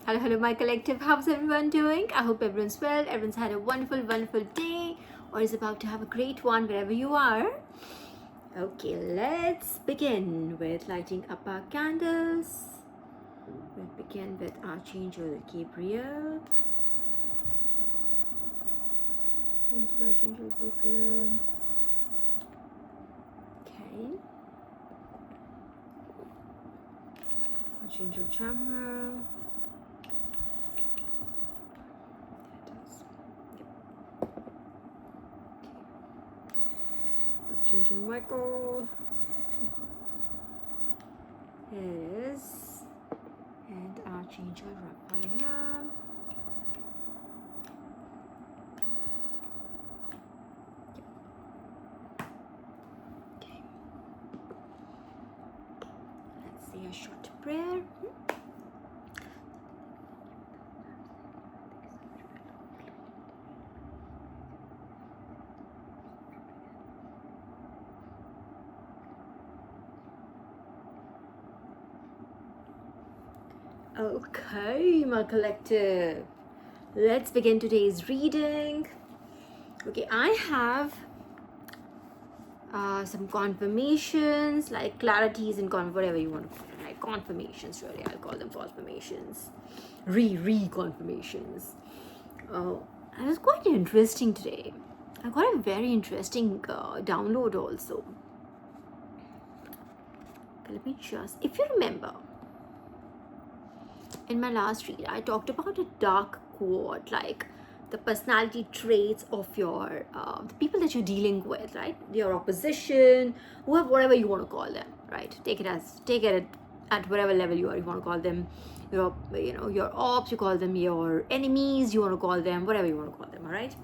Hello, hello, my collective. How's everyone doing? I hope everyone's well. Everyone's had a wonderful, wonderful day or is about to have a great one wherever you are. Okay, let's begin with lighting up our candles. We'll begin with Archangel Gabriel. Thank you, Archangel Gabriel. Okay. Archangel Chamuel. Archangel Michael. Here it is. And Archangel Raphael. Okay. Let's say a short prayer. Okay, my collective. Let's begin today's reading. Okay, I have some confirmations, like clarities and whatever you want to call them, like confirmations. Really, I'll call them confirmations, confirmations. And it's quite interesting today. I got a very interesting download also. Okay, let me just, if you remember, in my last read, I talked about a dark quad, like the personality traits of your the people that you're dealing with, right? Your opposition, whatever you want to call them, right? Take it at whatever level you want to call them. Your ops, you call them your enemies, you want to call them whatever you want to call them. All right,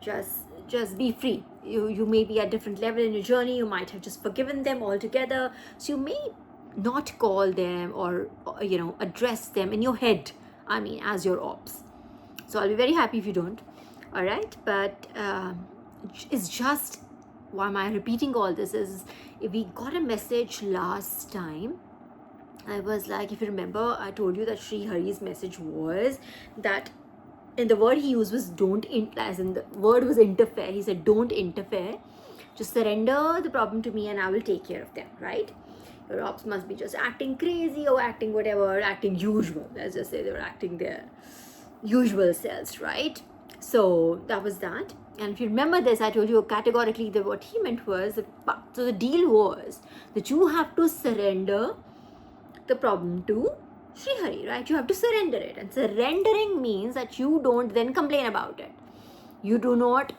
just be free. You may be at different level in your journey. You might have just forgiven them altogether, so you may not call them or address them in your head, as your ops. So I'll be very happy if you don't. All right, but it's just, why am I repeating all this is, if we got a message last time, I was like, if you remember, I told you that Sri Hari's message was that, and the word he used was as in the word was interfere. He said, don't interfere, just surrender the problem to me and I will take care of them, right? Your ops must be just acting crazy or acting whatever, acting usual. Let's just say they were acting their usual selves, right? So that was that. And if you remember this, I told you categorically that what he meant was, so the deal was that you have to surrender the problem to Sri Hari, right? You have to surrender it. And surrendering means that you don't then complain about it. You do not,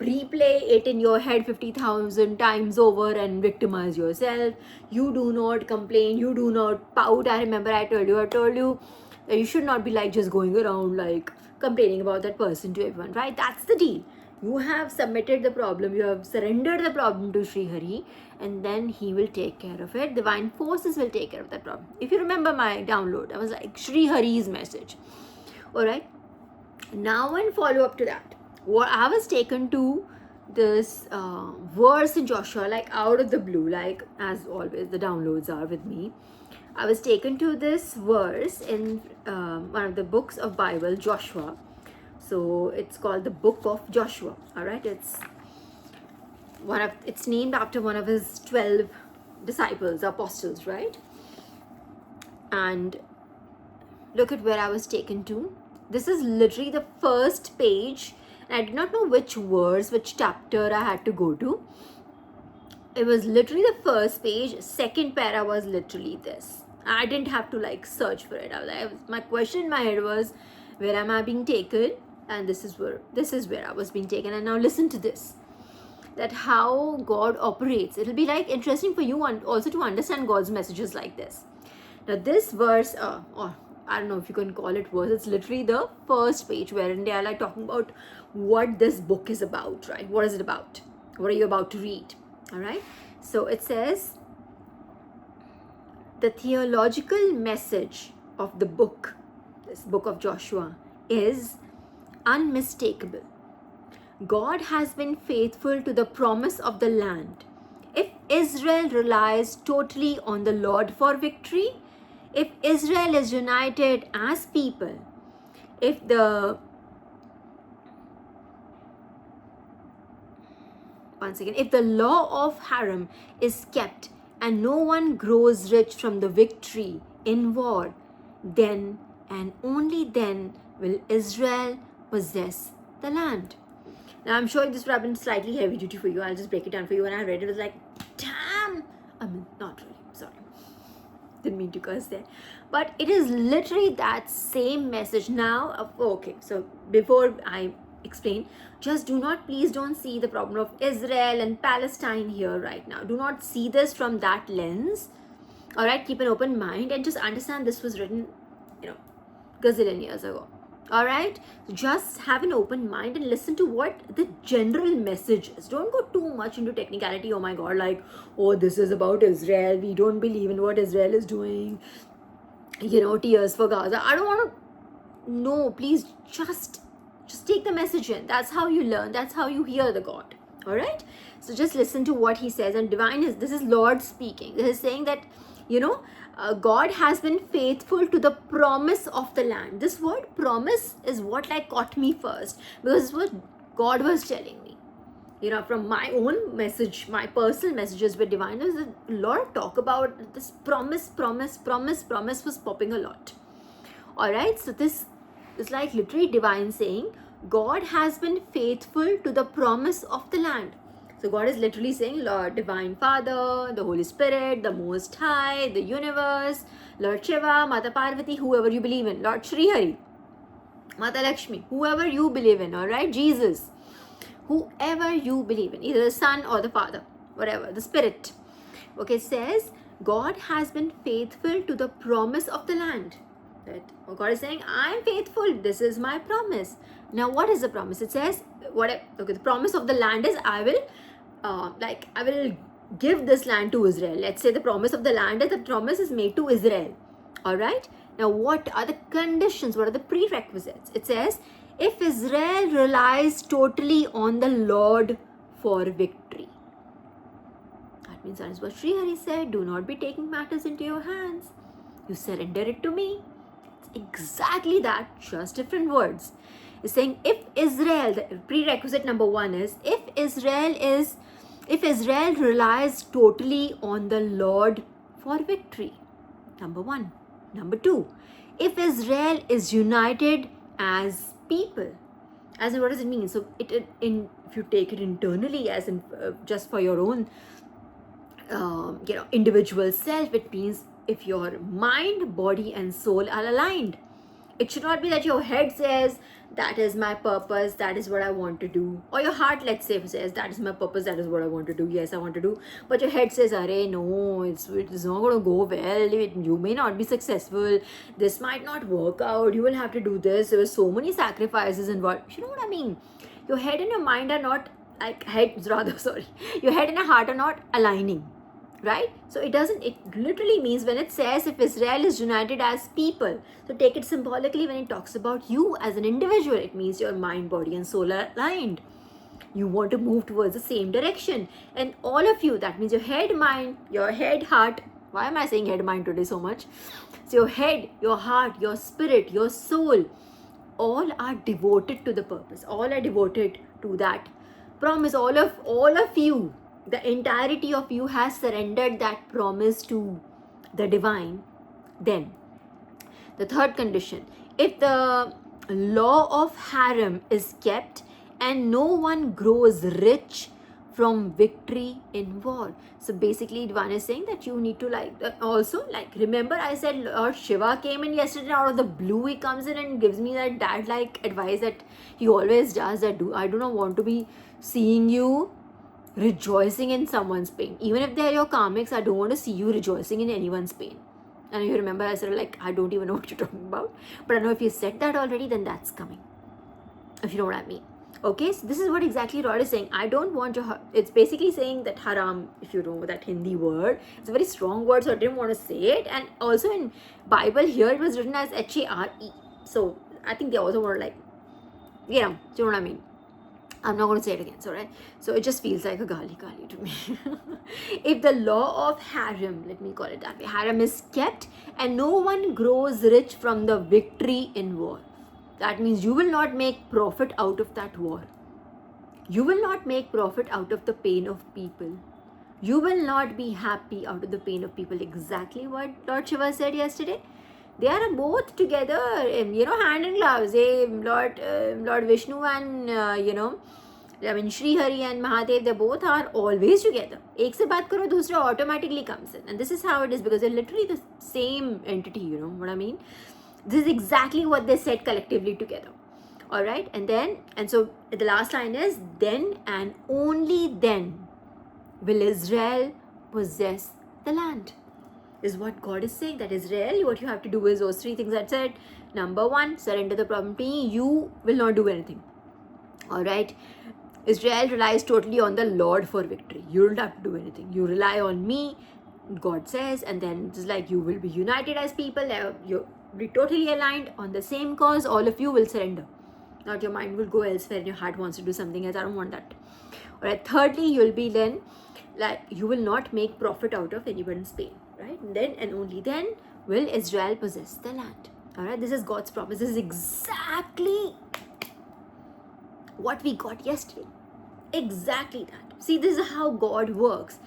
replay it in your head 50,000 times over and victimize yourself. You do not complain. You do not pout. I remember I told you that you should not be like just going around like complaining about that person to everyone, right? That's the deal. You have submitted the problem. You have surrendered the problem to Sri Hari, and then he will take care of it. Divine forces will take care of that problem. If you remember my download, I was like Sri Hari's message. All right. Now, in follow up to that, what I was taken to this verse in Joshua, like out of the blue, like as always the downloads are with me. I was taken to this verse in one of the books of Bible, Joshua. So it's called the Book of Joshua. All right, it's named after one of his 12 disciples, apostles, right? And look at where I was taken to. This is literally the first page. And I did not know which verse, which chapter I had to go to. It was literally the first page. Second para was literally this. I didn't have to like search for it. My question in my head was, where am I being taken? And this is where I was being taken. And now listen to this. That how God operates. It'll be like interesting for you and also to understand God's messages like this. Now this verse, or I don't know if you can call it verse, it's literally the first page wherein they are like talking about what this book is about, right? What is it about? What are you about to read? All right. So it says, the theological message of the book, this book of Joshua, is unmistakable. God has been faithful to the promise of the land. If Israel relies totally on the Lord for victory, If Israel is united as people, if the once again, if the law of Haram is kept and no one grows rich from the victory in war, then and only then will Israel possess the land. Now, I'm sure this would have been slightly heavy duty for you. I'll just break it down for you. When I read it, it was like, damn. I mean, not really. Sorry. Didn't mean to curse there. But it is literally that same message. Now, okay. So, before I explain, just please don't see the problem of Israel and Palestine here right now. Do not see this from that lens. All right. Keep an open mind and just understand this was written, gazillion years ago. All right, just have an open mind and listen to what the general message is. Don't go too much into technicality. Oh my god, like, oh, this is about Israel, we don't believe in what Israel is doing, tears for Gaza. I don't want to. No, please, just take the message in. That's how you learn, that's how you hear the God. All right, so just listen to what he says. And this is Lord speaking. This is saying that God has been faithful to the promise of the land. This word promise is what caught me first, because it's what God was telling me. From my own message, my personal messages with divine, there's a lot of talk about this promise was popping a lot. All right, so this is literally divine saying God has been faithful to the promise of the land. So God is literally saying, Lord, Divine Father, the Holy Spirit, the Most High, the universe, Lord Shiva, Mata Parvati, whoever you believe in, Lord Sri Hari, Mata Lakshmi, whoever you believe in, all right, Jesus, whoever you believe in, either the Son or the Father, whatever, the Spirit, okay, says God has been faithful to the promise of the land. That God is saying, I am faithful, this is my promise. Now, what is the promise? It says, the promise of the land is I will give this land to Israel. Let's say the promise of the land is the promise is made to Israel. All right. Now, what are the conditions? What are the prerequisites? It says, if Israel relies totally on the Lord for victory. That means that is what Sri Hari said. Do not be taking matters into your hands. You surrender it to me. It's exactly that, just different words. It's saying if Israel, the prerequisite number one is, if Israel relies totally on the Lord for victory, number one. Number two, if Israel is united as people, as in what does it mean? So if you take it internally, as in just for your own, individual self, it means if your mind, body, and soul are aligned. It should not be that your head says, that is my purpose, that is what I want to do. Or your heart, let's say, says, that is my purpose, that is what I want to do. Yes, I want to do. But your head says, arey, no, it's not going to go well. You may not be successful. This might not work out. You will have to do this. There were so many sacrifices involved. You know what I mean? Your head and your mind are not, your head and your heart are not aligning. Right? So it literally means when it says if Israel is united as people, so take it symbolically when it talks about you as an individual, it means your mind, body, and soul are aligned. You want to move towards the same direction. And all of you, that means your head, heart, why am I saying head, mind today so much? So your head, your heart, your spirit, your soul, all are devoted to the purpose. All are devoted to that promise. All of you, the entirety of you has surrendered that promise to the divine. Then the third condition, if the law of Haram is kept and no one grows rich from victory in war. So basically Divine is saying that you need to remember I said Lord Shiva came in yesterday, out of the blue he comes in and gives me that dad-like advice that he always does, that I do not want to be seeing you rejoicing in someone's pain. Even if they're your karmics, I don't want to see you rejoicing in anyone's pain. And you remember I said I don't even know what you're talking about. But I know if you said that already, then that's coming. If you know what I mean. Okay, so this is what exactly Lord is saying. I don't want to, it's basically saying that haram, if you know that Hindi word, it's a very strong word, so I didn't want to say it. And also in Bible here, it was written as H-A-R-E. So I think they also want to do you know what I mean? I'm not going to say it again, so right? So it just feels like a gali to me. If the law of harem, let me call it that way, harem is kept and no one grows rich from the victory in war. That means you will not make profit out of that war. You will not make profit out of the pain of people. You will not be happy out of the pain of people. Exactly what Lord Shiva said yesterday. They are both together, hand in gloves. Lord Vishnu and, Shri Hari and Mahadev, they both are always together. एक से बात करो, दूसरा automatically comes in. And this is how it is, because they're literally the same entity, you know what I mean? This is exactly what they said collectively together. Alright, and so the last line is, then and only then will Israel possess the land. Is what God is saying, that Israel, what you have to do is those three things I said. Number one, surrender the problem to me. You will not do anything. Alright, Israel relies totally on the Lord for victory. You don't have to do anything. You rely on me, God says, and then it's like you will be united as people. You'll be totally aligned on the same cause. All of you will surrender. Not your mind will go elsewhere and your heart wants to do something else. I don't want that. Alright, thirdly, you'll be then, like, you will not make profit out of anyone's pain. Right? And then and only then will Israel possess the land. Alright, this is God's promise. This is exactly what we got yesterday. Exactly that. See, this is how God works.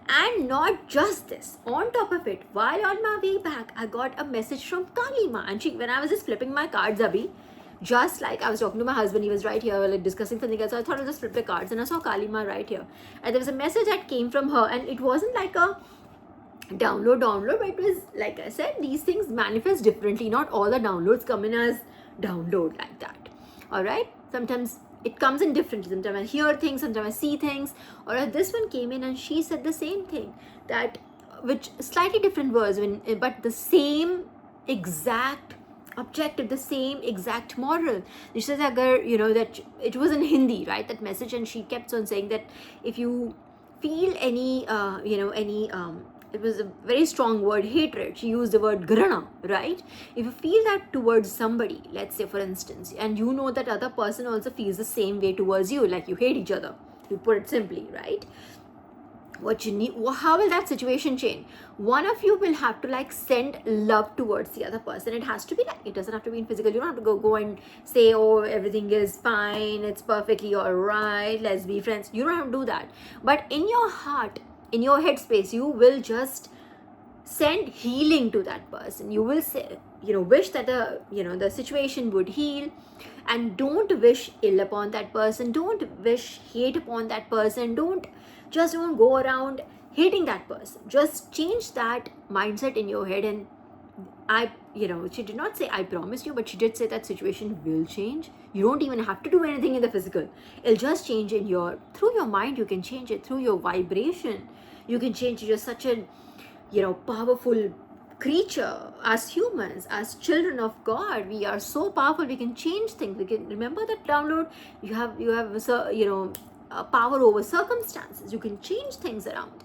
And not just this. On top of it, while on my way back, I got a message from Kali Ma. And when I was just flipping my cards, Abhi, just like I was talking to my husband, he was right here, like discussing something else. So I thought I'll just flip the cards, and I saw Kali Ma right here. And there was a message that came from her, and it wasn't like a download, but it was, like I said, these things manifest differently. Not all the downloads come in as download like that. Alright, sometimes it comes in differently. Sometimes I hear things, sometimes I see things. Or this one came in and she said the same thing, that which slightly different words, but the same exact objective, the same exact moral. She says, that it was in Hindi, right, that message, and she kept on saying that if you feel any it was a very strong word, hatred. She used the word grana, right? If you feel that towards somebody, let's say for instance, and you know that other person also feels the same way towards you, like you hate each other, to put it simply, right? What you need, how will that situation change? One of you will have to send love towards the other person. It has to be it doesn't have to be in physical. You don't have to go and say, oh, everything is fine, it's perfectly all right, let's be friends. You don't have to do that. But in your heart, in your headspace, you will just send healing to that person. You will say, wish that the situation would heal, and don't wish ill upon that person. Don't wish hate upon that person. Don't go around hating that person. Just change that mindset in your head. And she did not say I promise you, but she did say that situation will change. You don't even have to do anything in the physical. It'll just change through your mind. You can change it through your vibration. You can change it. You're such a powerful creature. As humans, as children of God, we are so powerful. We can change things. We can remember that download. You have power over circumstances. You can change things around.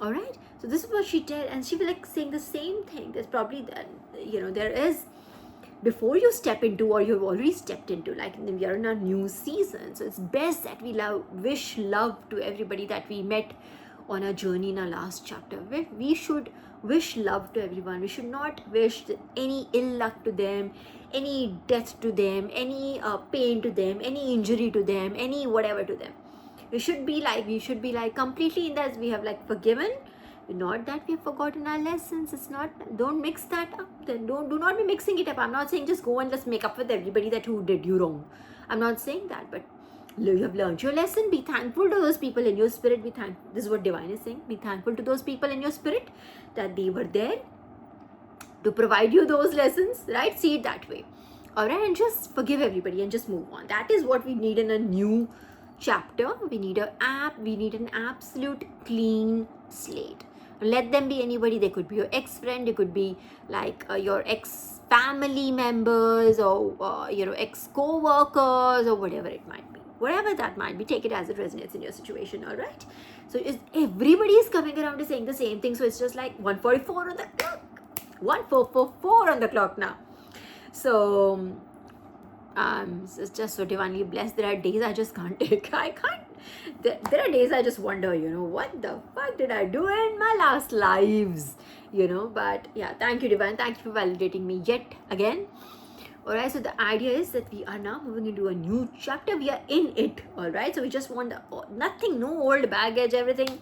All right. So this is what she did, and she was saying the same thing. There's probably there is, before you step into, or you've already stepped into, we are in a new season. So it's best that we wish love to everybody that we met on our journey in our last chapter. We should wish love to everyone. We should not wish any ill luck to them, any death to them, any pain to them, any injury to them, any whatever to them. We should be completely in that we have forgiven. Not that we have forgotten our lessons. It's not, don't mix that up. Then do not be mixing it up. I'm not saying just go and just make up with everybody that who did you wrong. I'm not saying that, but you have learned your lesson. Be thankful to those people in your spirit. This is what Divine is saying. Be thankful to those people in your spirit that they were there to provide you those lessons, right? See it that way. Alright, and just forgive everybody and just move on. That is what we need in a new chapter. We need an absolute clean slate. Let them be anybody. They could be your ex-friend, it could be your ex-family members, or ex-co-workers, or whatever it might be. Whatever that might be, take it as it resonates in your situation. All right. So everybody is coming around to saying the same thing. So it's just 1:44 on the clock. 1:44 on the clock now. So It's just so divinely blessed. There are days I just can't take. I can't. There are days I just wonder, what the fuck did I do in my last lives? But yeah, thank you, Divine. Thank you for validating me yet again. Alright, so the idea is that we are now moving into a new chapter. We are in it. Alright, so we just want nothing, no old baggage, everything.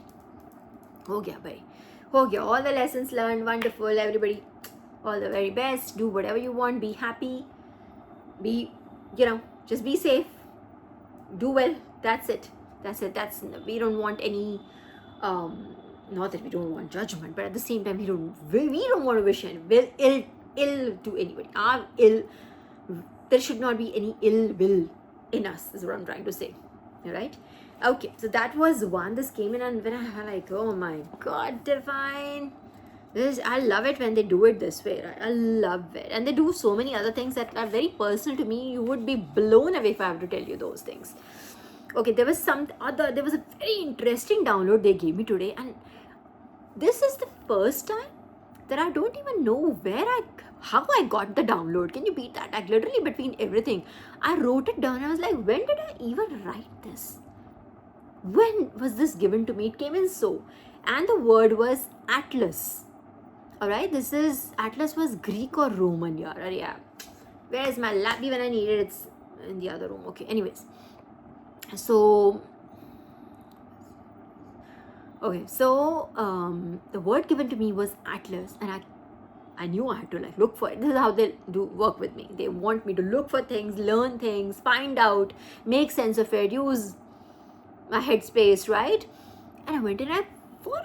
Ho gaya, bhai. Ho gaya. All the lessons learned, wonderful. Everybody, all the very best. Do whatever you want. Be happy. Just be safe. Do well. That's it. We don't want any, not that we don't want judgment, but at the same time, we don't want to wish ill to anybody. There should not be any ill will in us, is what I'm trying to say. Alright? Okay, so that was one. This came in, and when I was like, oh my god, Divine. I love it when they do it this way, right? I love it. And they do so many other things that are very personal to me. You would be blown away if I have to tell you those things. Okay, there was a very interesting download they gave me today, and this is the first time that I don't even know how I got the download. Can you beat that? Like literally between everything, I wrote it down. I was like, when did I even write this? When was this given to me? It came in so, and the word was Atlas. Alright, Atlas was Greek or Roman, yeah. Where is my lap? When I need it, it's in the other room. Okay, anyways. So, the word given to me was Atlas, and I knew I had to look for it. This is how they do work with me. They want me to look for things, learn things, find out, make sense of it, use my headspace, right? And I went in, and for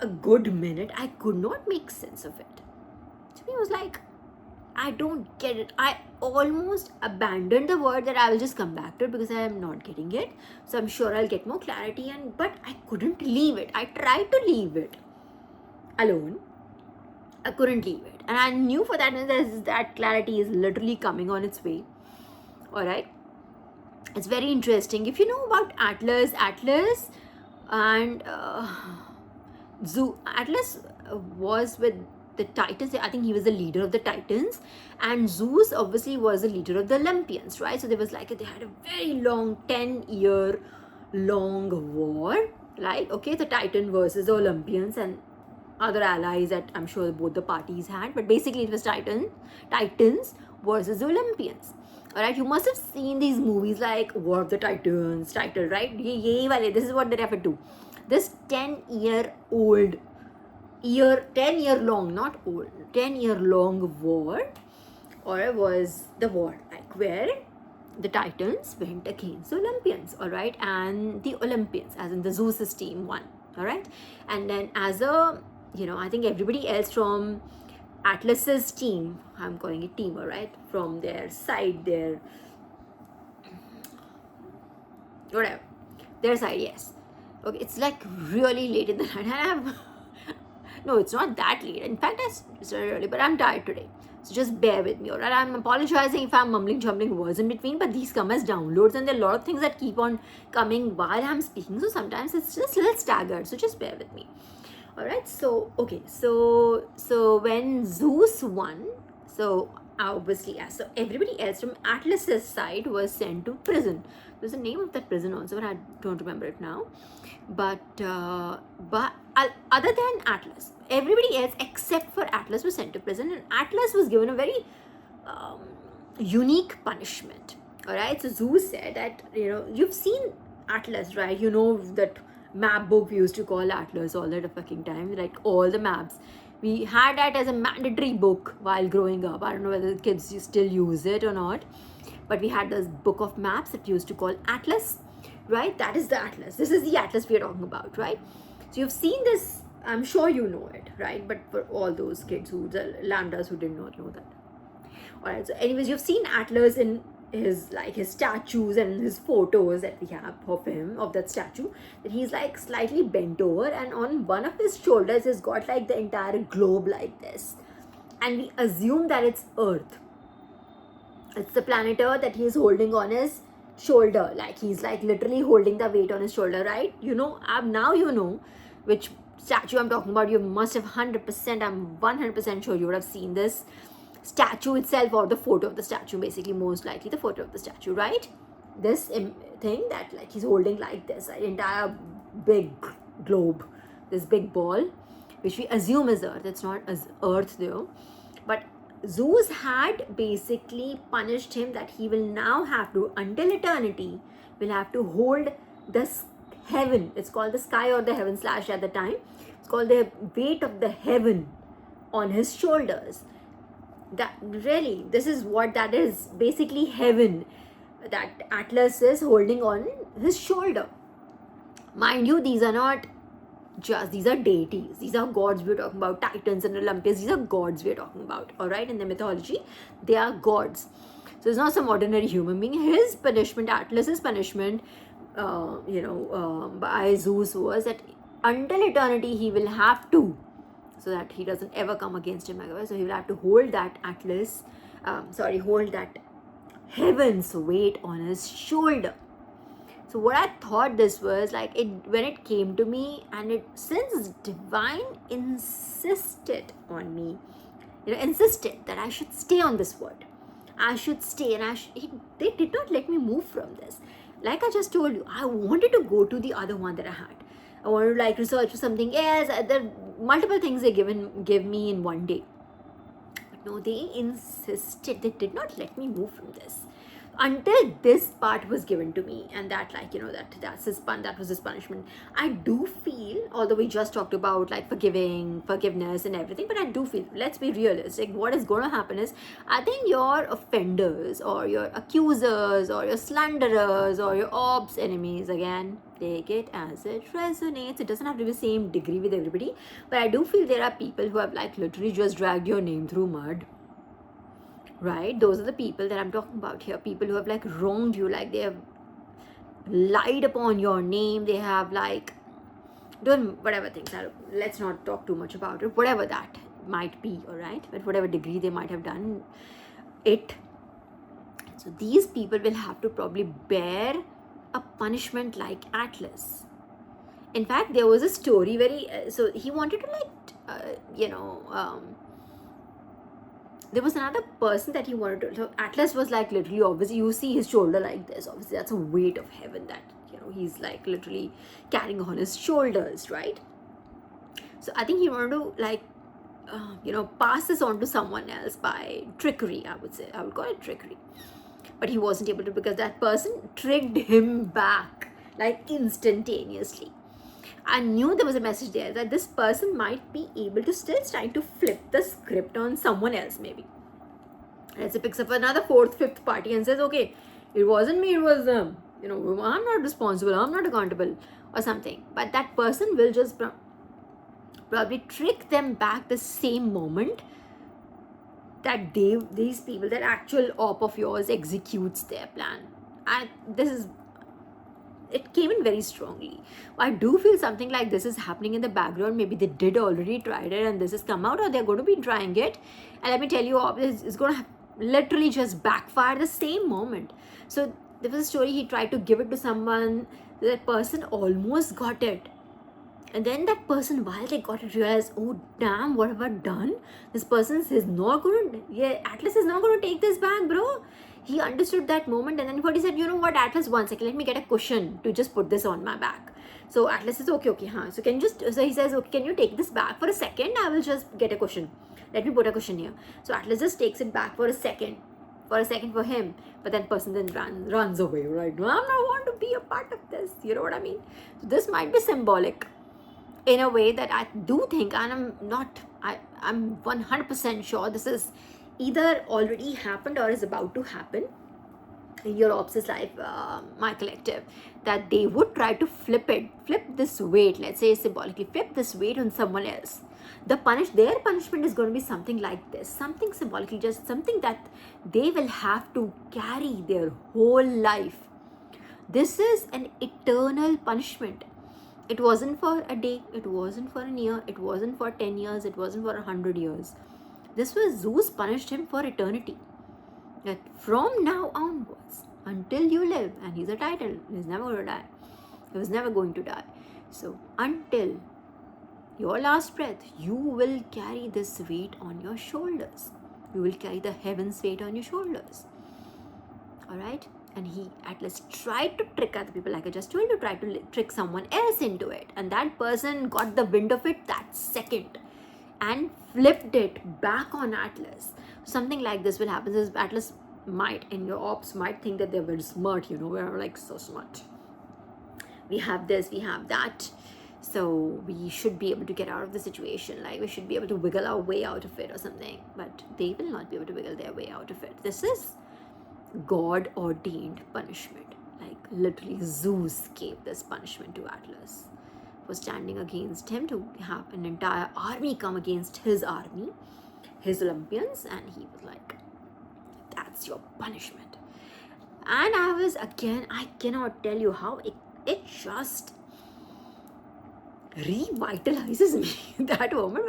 a good minute, I could not make sense of it. To me, it was like, I don't get it. I almost abandoned the word that I will just come back to it because I am not getting it. So I'm sure I'll get more clarity, but I couldn't leave it. I tried to leave it alone. I couldn't leave it. And I knew for that clarity is literally coming on its way. Alright. It's very interesting. If you know about Atlas and Atlas was with the Titans. I think he was the leader of the Titans, and Zeus obviously was the leader of the Olympians, right? So they had a very long 10-year long war, right? Okay, the Titan versus the Olympians and other allies that I'm sure both the parties had, but basically it was Titans versus the Olympians. Alright, you must have seen these movies like War of the Titans, right? This is what they refer to. This 10-year long war, was the war where the Titans went against the Olympians, alright, and the Olympians, as in the Zeus's team, won, alright, and then as I think everybody else from Atlas's team, I'm calling it team, alright, from their side, their side, yes. Okay, it's really late in the night. No, it's not that late. In fact, I started early, but I'm tired today. So just bear with me, alright? I'm apologizing if I'm jumbling words in between, but these come as downloads, and there are a lot of things that keep on coming while I'm speaking. So sometimes it's just a little staggered. So just bear with me. Alright, so when Zeus won, so obviously, so everybody else from Atlas's side was sent to prison. There's the name of that prison also, but I don't remember it now. But other than Atlas, everybody else except for Atlas was sent to prison, and Atlas was given a very unique punishment. Alright, so Zeus said that, you've seen Atlas, right? You know that map book we used to call Atlas all the fucking time, like all the maps. We had that as a mandatory book while growing up. I don't know whether the kids still use it or not, but we had this book of maps that we used to call Atlas, right? That is the Atlas. This is the Atlas we are talking about, right? So you've seen this, I'm sure you know it, right? But for all those kids the lambdas who did not know that. Alright, so anyways, you've seen Atlas in his statues and his photos that we have of him, of that statue, that he's slightly bent over, and on one of his shoulders he's got the entire globe like this, and we assume that it's Earth. It's the planet Earth that he's holding on his shoulder, he's literally holding the weight on his shoulder, right? Now you know which statue I'm talking about. You must have 100%, I'm 100% sure you would have seen this statue itself or the photo of the statue, basically, most likely the photo of the statue, right? This thing that like he's holding like this, right? Entire big globe, this big ball, which we assume is Earth. It's not as Earth though. But Zeus had basically punished him that he will now have to, until eternity, will have to hold this heaven. It's called the sky or the heaven slash at the time. It's called the weight of the heaven on his shoulders. That really, this is what that is. Basically heaven that Atlas is holding on his shoulder. Mind you, these are not just, these are deities, these are gods we're talking about, Titans and Olympians, these are gods we're talking about, all right? In the mythology, they are gods. So it's not some ordinary human being. His punishment, Atlas's punishment, by Zeus was that until eternity he will have to, so that he doesn't ever come against him again, so he will have to hold that hold that heaven's weight on his shoulder. So what I thought this was like, it when it came to me, and it, since divine insisted on me, insisted that I should stay on this word, I should stay, and they did not let me move from this. Like I just told you, I wanted to go to the other one that I had. I wanted to like research for something else. There are multiple things they give me in one day. But no, they insisted. They did not let me move from this until this part was given to me, and that that was his punishment. I do feel, although we just talked about like forgiveness and everything, but I do feel, let's be realistic, what is going to happen is, I think your offenders or your accusers or your slanderers or your ops enemies, again, take it as it resonates. It doesn't have to be the same degree with everybody, but I do feel there are people who have like literally just dragged your name through mud. Right, those are the people that I'm talking about here. People who have like wronged you, like they have lied upon your name, they have like done whatever things. Let's not talk too much about it, whatever that might be, all right, but whatever degree they might have done it. So these people will have to probably bear a punishment like Atlas. In fact, there was a story so he wanted to there was another person that he wanted to, so Atlas was like literally, obviously you see his shoulder like this, obviously that's a weight of heaven that he's like literally carrying on his shoulders, right? So I think he wanted to like pass this on to someone else by trickery. I would call it trickery, but he wasn't able to, because that person tricked him back like instantaneously. I knew there was a message there that this person might be able to still try to flip the script on someone else, maybe. Let's say picks up another fourth, fifth party and says, okay, it wasn't me, it was them. I'm not responsible, I'm not accountable or something. But that person will just probably trick them back the same moment that these people, that actual op of yours executes their plan. And it came in very strongly. I do feel something like this is happening in the background. Maybe they did already tried it and this has come out, or they're going to be trying it. And let me tell you, it's going to literally just backfire the same moment. So there was a story, he tried to give it to someone. That person almost got it. And then that person, while they got it, realized, oh damn, what have I done? This person is not going to, Atlas is not going to take this back, bro. He understood that moment, and then what he said, you know what, Atlas, 1 second, let me get a cushion to just put this on my back. So Atlas says, okay, huh. So he says, okay, can you take this back for a second? I will just get a cushion. Let me put a cushion here. So Atlas just takes it back for a second for him. But that person then runs away, right? No, I don't want to be a part of this. You know what I mean? So this might be symbolic in a way that I do think, and I'm 100% sure this is either already happened or is about to happen in your ops' life, my collective, that they would try to flip this weight, let's say symbolically, flip this weight on someone else. Their punishment is going to be something like this, something symbolically, just something that they will have to carry their whole life. This is an eternal punishment. It wasn't for a day, it wasn't for a year, it wasn't for 10 years, it wasn't for 100 years. This was Zeus punished him for eternity. That from now onwards, until you live, and he's a titan, he's never going to die. He was never going to die. So until your last breath, you will carry this weight on your shoulders. You will carry the heaven's weight on your shoulders. All right? And Atlas tried to trick other people, like I just told you, tried to trick someone else into it. And that person got the wind of it that second and flipped it back on Atlas. Something like this will happen. This Atlas might, and your ops might think that they're very smart, we're like so smart. We have this, we have that. So we should be able to get out of the situation. Like we should be able to wiggle our way out of it or something. But they will not be able to wiggle their way out of it. This is God ordained punishment. Like literally Zeus gave this punishment to Atlas for standing against him, to have an entire army come against his army, his Olympians, and he was like, that's your punishment. And I cannot tell you how it just revitalizes me that moment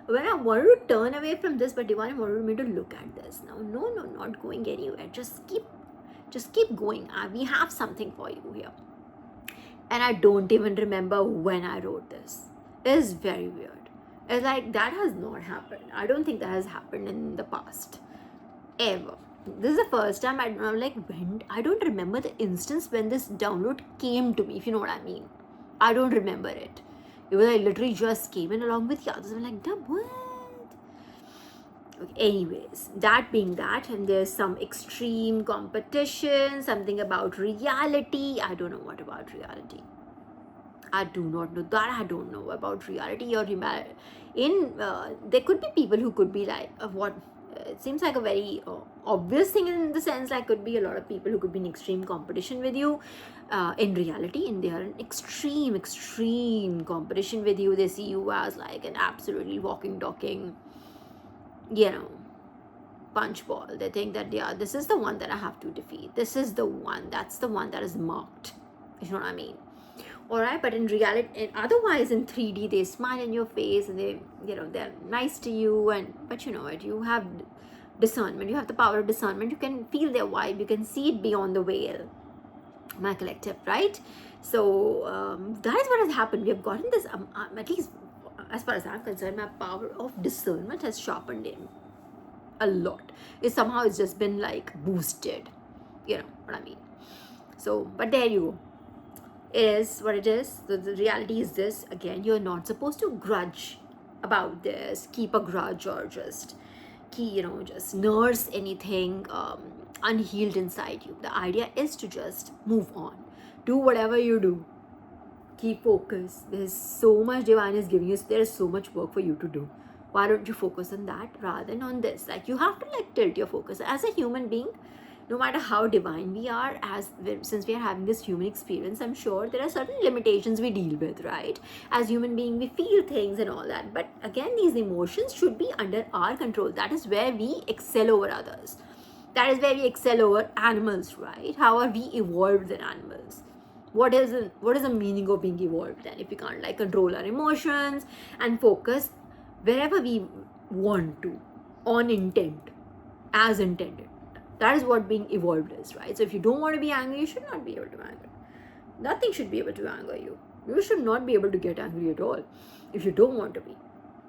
when I wanted to turn away from this, but Divine wanted me to look at this. Now, no, not going anywhere. Just keep going. We have something for you here. And I don't even remember when I wrote this. It's very weird. It's like that has not happened. I don't think that has happened in the past. Ever. This is the first time I'm like, when? I don't remember the instance when this download came to me, if you know what I mean. I don't remember it. It was like literally just came in along with the others. I'm like, what? Okay, anyways, that being that, and there's some extreme competition, something about reality. I don't know what about reality. I do not know that. I don't know about reality or humanity. There could be people who could be like, what? It seems like a very obvious thing in the sense like could be a lot of people who could be in extreme competition with you in reality, and they are in extreme competition with you. They see you as like an absolutely walking, talking, punch ball. They think that, yeah, this is the one that I have to defeat. This is the one. That's the one that is marked. You know what I mean? All right, but in reality, and otherwise in 3D, they smile in your face and they're nice to you, but you have discernment. You have the power of discernment. You can feel their vibe. You can see it beyond the veil. My collective, right? So that is what has happened. We have gotten this, at least as far as I'm concerned, my power of discernment has sharpened in a lot. It's just been like boosted. You know what I mean? So, but there you go. It is what it is. The reality is this. Again, you're not supposed to grudge about this, keep a grudge, or just nurse anything unhealed inside you. The idea is to just move on. Do whatever you do. Keep focus. There's so much divine is giving you. There is so much work for you to do. Why don't you focus on that rather than on this? Like, you have to tilt your focus. As a human being, no matter how divine we are, since we are having this human experience, I'm sure there are certain limitations we deal with, right? As human being, we feel things and all that. But again, these emotions should be under our control. That is where we excel over others. That is where we excel over animals, right? How are we evolved than animals? What is the meaning of being evolved then, if we can't control our emotions and focus wherever we want to, on intent, as intended? That is what being evolved is, right? So if you don't want to be angry, you should not be able to anger. Nothing should be able to anger you. You should not be able to get angry at all if you don't want to be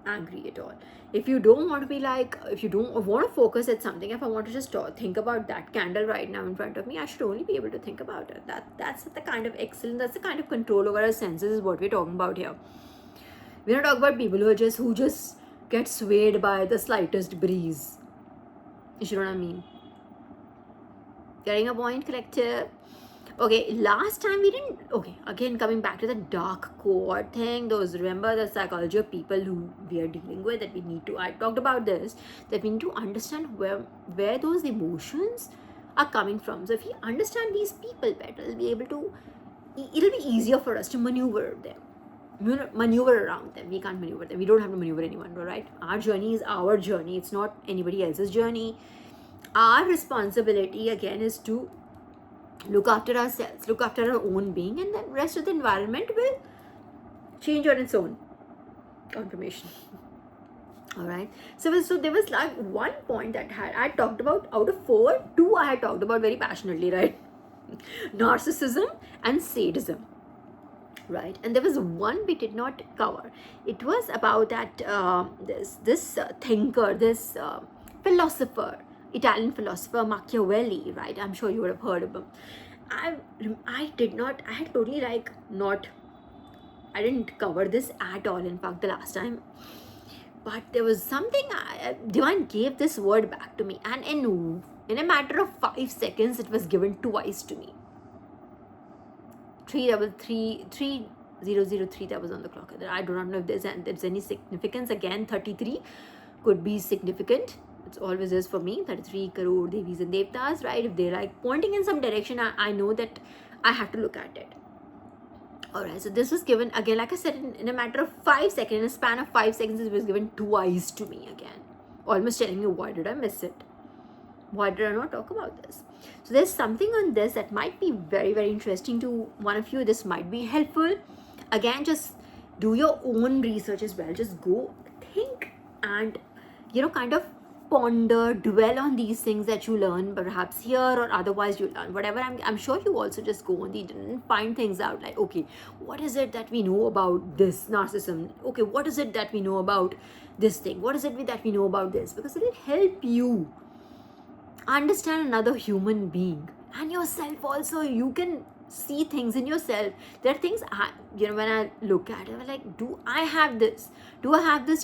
angry at all. If you don't want to be if you don't want to focus at something, if I want to just think about that candle right now in front of me, I should only be able to think about it. That's the kind of excellence, that's the kind of control over our senses is what we're talking about here. We're not talking about people who just get swayed by the slightest breeze. You know what I mean? Getting a point, collective? Okay, last time we didn't. Okay, again, coming back to the dark cohort thing. Remember the psychology of people who we are dealing with, that we need to. I talked about this, that we need to understand where those emotions are coming from. So if we understand these people better, it'll be easier for us to maneuver them. Maneuver around them. We can't maneuver them. We don't have to maneuver anyone, right? Our journey is our journey. It's not anybody else's journey. Our responsibility again is to look after ourselves, look after our own being, and the rest of the environment will change on its own. Confirmation. All right. So there was one point that I talked about out of 4, 2 I had talked about very passionately, right? Narcissism and sadism. Right, and there was one we did not cover. It was about that this thinker, this philosopher, Italian philosopher Machiavelli, right? I'm sure you would have heard of him. I had totally like not, I didn't cover this at all, in fact, the last time. But there was something, Divine gave this word back to me, and in a matter of 5 seconds, it was given twice to me. 3003 that was on the clock. I do not know if there's any significance. Again, 33 could be significant. It always is for me. 33 crore devis and devtas, right? If they're like pointing in some direction, I know that I have to look at it. Alright, so this was given again, like I said, in a matter of 5 seconds, in a span of 5 seconds, it was given twice to me again. Almost telling me, why did I miss it? Why did I not talk about this? So there's something on this that might be very, very interesting to one of you. This might be helpful. Again, just do your own research as well. Just go think and, kind of ponder, dwell on these things that you learn, perhaps here or otherwise you learn. Whatever, I'm sure you also just go on the internet and find things out like, okay, what is it that we know about this narcissism? Okay, what is it that we know about this thing? What is it that we know about this? Because it will help you understand another human being and yourself also. You can see things in yourself. There are things when I look at it, I'm like, do I have this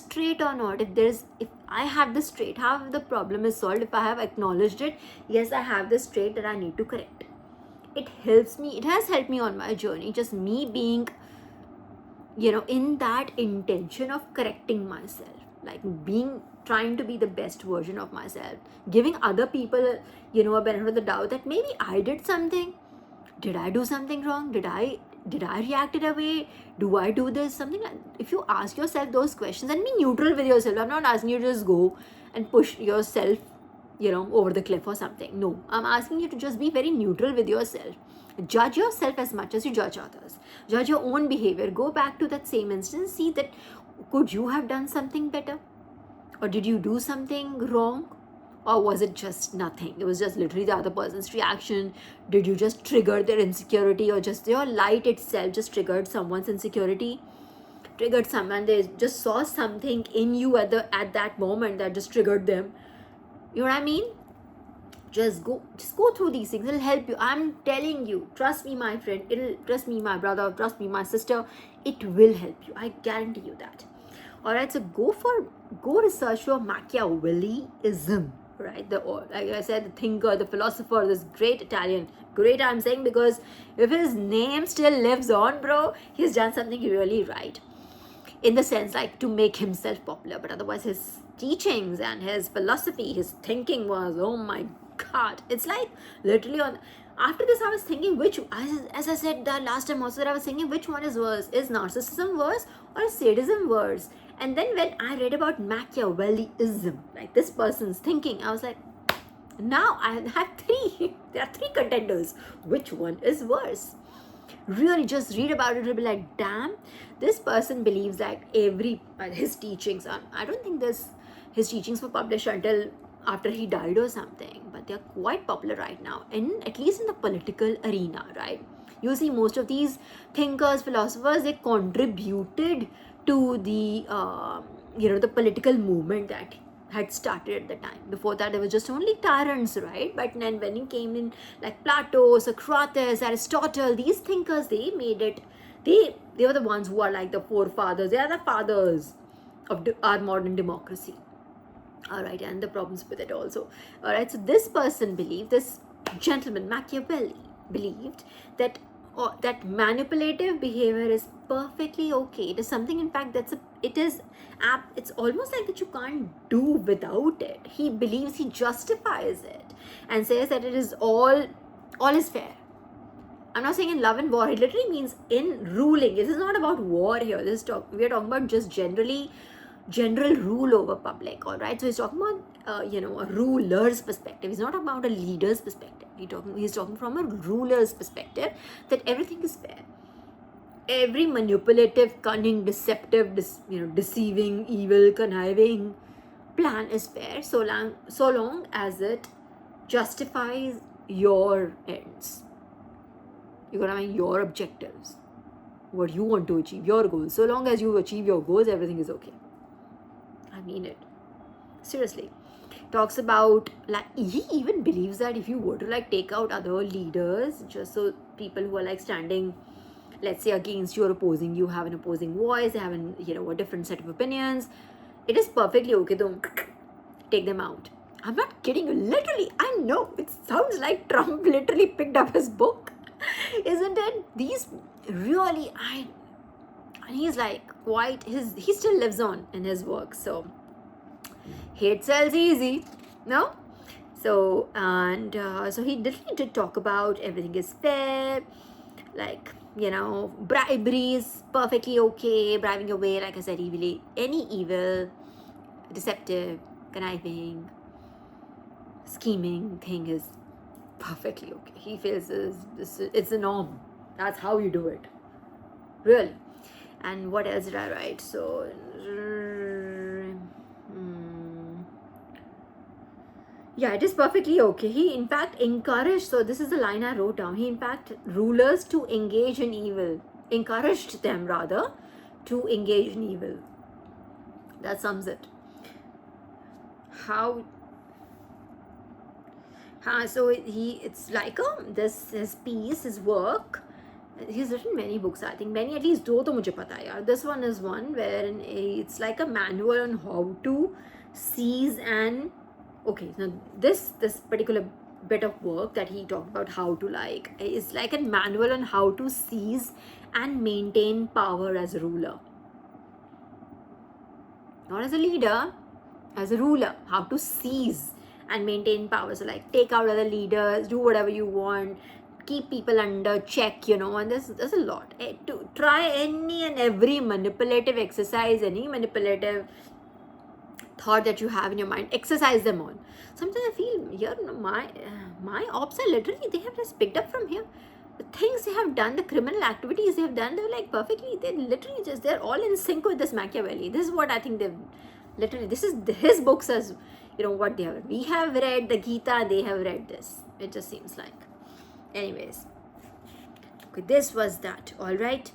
trait or not? If I have this trait, how the problem is solved? If I have acknowledged it, yes, I have this trait that I need to correct. It has helped me on my journey, just me being in that intention of correcting myself, like trying to be the best version of myself, giving other people a benefit of the doubt that maybe I did something. Did I do something wrong? Did I react in a way? Do I do this? Something like, if you ask yourself those questions and be neutral with yourself. I'm not asking you to just go and push yourself, over the cliff or something. No, I'm asking you to just be very neutral with yourself. Judge yourself as much as you judge others. Judge your own behavior. Go back to that same instance. See that, could you have done something better? Or did you do something wrong? Or was it just nothing? It was just literally the other person's reaction. Did you just trigger their insecurity, or just your light itself just triggered someone's insecurity? Triggered someone, they just saw something in you at that moment that just triggered them. You know what I mean? Just go through these things. It'll help you. I'm telling you, trust me, my friend. Trust me, my brother. Trust me, my sister. It will help you. I guarantee you that. Alright, so go research for Machiavelliism, right? Like I said, the thinker, the philosopher, this great Italian. Great, I'm saying, because if his name still lives on, bro, he's done something really right. In the sense, like, to make himself popular. But otherwise, his teachings and his philosophy, his thinking was, oh my God. It's like, literally after this, I was thinking as I said that last time also, that I was thinking, which one is worse? Is narcissism worse or is sadism worse? And then when I read about Machiavelliism, like this person's thinking, I was like, now I have 3. There are 3 contenders. Which one is worse? Really, just read about it. You'll be like, damn, this person believes that his teachings are, I don't think his teachings were published until after he died or something, but they're quite popular right now, at least in the political arena, right? You see, most of these thinkers, philosophers, they contributed to the the political movement that had started at the time. Before that, there was just only tyrants, right? But then when it came in, like Plato, Socrates, Aristotle, these thinkers, they made it. They were the ones who are like the forefathers. They are the fathers of our modern democracy. All right, and the problems with it also. All right, so this gentleman Machiavelli believed that that manipulative behavior is perfectly okay. It is something, in fact, it's almost like that you can't do without it. He believes, he justifies it and says that it is all is fair. I'm not saying in love and war. It literally means in ruling. This is not about war here. We are talking about just general rule over public. All right, so he's talking about a ruler's perspective. He's not about a leader's perspective. He's talking from a ruler's perspective, that everything is fair. Every manipulative, cunning, deceptive, deceiving, evil, conniving plan is fair, so long as it justifies your ends. You're gonna make your objectives, what you want to achieve, your goals. So long as you achieve your goals, everything is okay. I mean it. Seriously. Talks about, like, he even believes that if you were to like take out other leaders, just so people who are like standing, let's say, against you or opposing you, have an opposing voice, they have an, a different set of opinions, it is perfectly okay to take them out. I'm not kidding you. Literally, I know it sounds like Trump literally picked up his book, isn't it? These really, and he's like quite he still lives on in his work. So hate sells easy, no? So, and so he literally did talk about everything is fair, like, bribery is perfectly okay, bribing your way, like I said, any evil, deceptive, conniving, scheming thing is perfectly okay. He feels it's the norm. That's how you do it, really. And what else did I write? So, yeah, it is perfectly okay. He in fact encouraged, so this is the line I wrote down. He in fact rulers to engage in evil, encouraged them rather to engage in evil. That sums it. So it's like his piece, his work. He's written many books, I think many, at least दो तो मुझे पता है यार. This one is one wherein it's like a manual on how to seize and okay, now this particular bit of work that he talked about, how to like, is like a manual on how to seize and maintain power as a ruler, not as a leader, as a ruler. How to seize and maintain power. So like take out other leaders, do whatever you want, keep people under check, and there's a lot. To try any and every manipulative exercise, any manipulative thought that you have in your mind, exercise them on. Sometimes I feel here, my ops are literally, they have just picked up from here. The things they have done, the criminal activities they have done, they're like perfectly, they're all in sync with this Machiavelli. This is what I think they've literally, this is his books as, what they have. We have read the Gita, they have read this. It just seems like. Anyways. Okay, this was that, alright?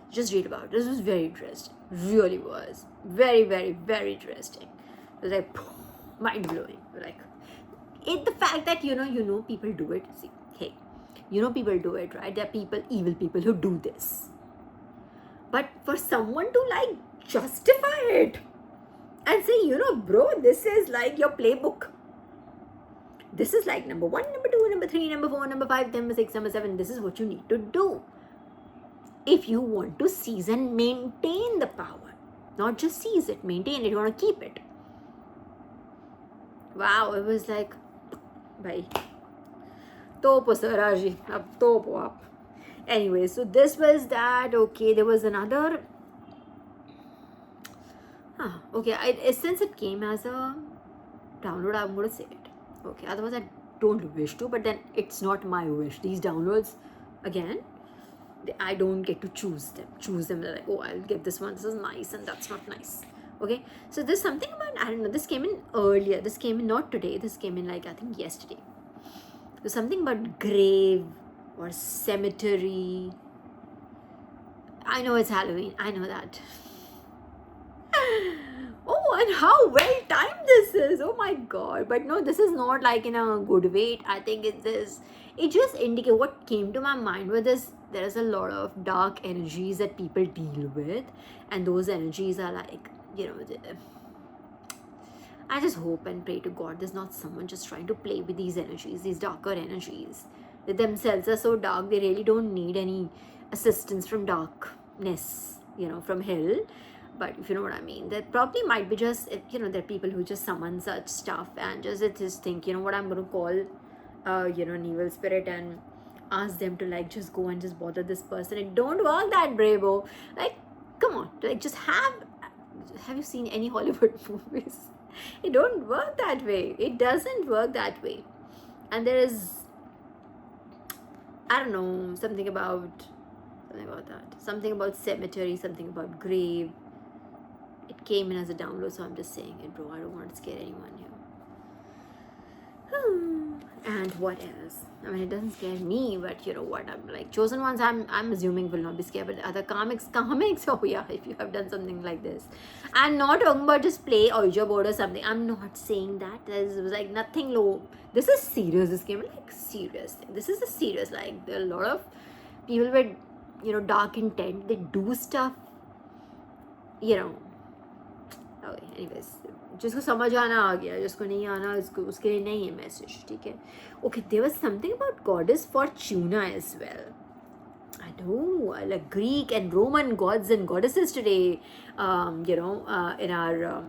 Just read about it. This was very interesting. Really was. Very, very, very interesting. It was like, mind-blowing. Like, the fact that, people do it. See, hey, people do it, right? There are evil people who do this. But for someone to, like, justify it and say, bro, this is like your playbook. This is like number 1, number 2, number 3, number 4, number 5, number 6, number 7. This is what you need to do if you want to seize and maintain the power. Not just seize it, maintain it, you want to keep it. Wow, it was like, bhai, topo Saraji, ab topo up. Anyway, so this was that. Okay, there was another. Okay, since it came as a download, I'm going to say it. Okay, otherwise I don't wish to, but then it's not my wish. These downloads, again, I don't get to choose them. They're like, oh, I'll get this one, this is nice, and that's not nice. Okay, so there's something about, I don't know, this came in earlier, this came in not today, this came in like I think yesterday. There's something about grave or cemetery. I know it's Halloween, I know that. Oh, and how well timed this is. Oh my god. But no, this is not like in a good way. I think it just indicates what came to my mind with this. There is a lot of dark energies that people deal with, and those energies are like, I just hope and pray to God there's not someone just trying to play with these energies, these darker energies. They themselves are so dark, they really don't need any assistance from darkness, from hell. But if you know what I mean, there probably might be just, there are people who just summon such stuff and just think, what I'm going to call, an evil spirit and ask them to like just go and just bother this person. It don't work that, bravo. Like, come on, like just have you seen any Hollywood movies? It don't work that way. It doesn't work that way. And there is, I don't know, something about that. Something about cemetery, something about grave. It came in as a download, so I'm just saying it, bro. I don't want to scare anyone here. And what else? I mean, it doesn't scare me, but you know what? I'm like chosen ones. I'm assuming will not be scared, but other comics. Oh yeah, if you have done something like this, I'm not talking about just play Ouija board or something. I'm not saying that. There's like nothing low. This is serious. This game, like serious thing. This is a serious. Like there are a lot of people with dark intent. They do stuff. You know. Okay, anyways, जिसको समझ आना आ गया, जिसको नहीं आना उसको उसके लिए नहीं है मैसेज, ठीक है. Okay, there was something about goddess Fortuna as well. I know, like Greek and Roman gods and goddesses today, in our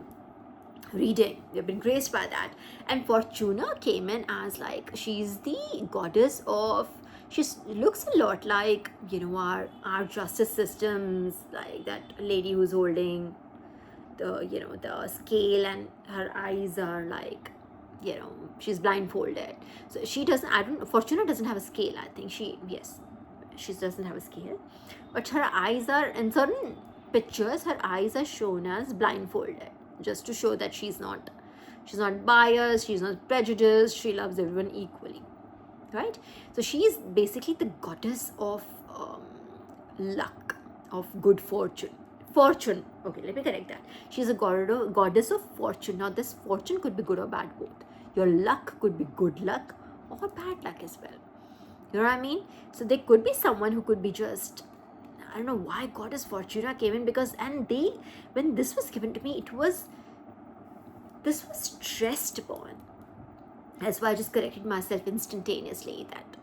reading, we've been graced by that. And Fortuna came in as like she's the goddess of. She looks a lot like our justice systems, like that lady who's holding the scale, and her eyes are like she's blindfolded, so she doesn't. I don't. Fortuna doesn't have a scale. I think she doesn't have a scale, but her eyes are in certain pictures. Her eyes are shown as blindfolded, just to show that she's not biased. She's not prejudiced. She loves everyone equally, right? So she's basically the goddess of luck, of good fortune. Okay, let me correct that. She's a goddess of fortune. Now this fortune could be good or bad, both. Your luck could be good luck or bad luck as well. You know what I mean? So there could be someone who could be just, I don't know why goddess Fortuna came in, because when this was given to me, this was stressed upon. That's why I just corrected myself instantaneously that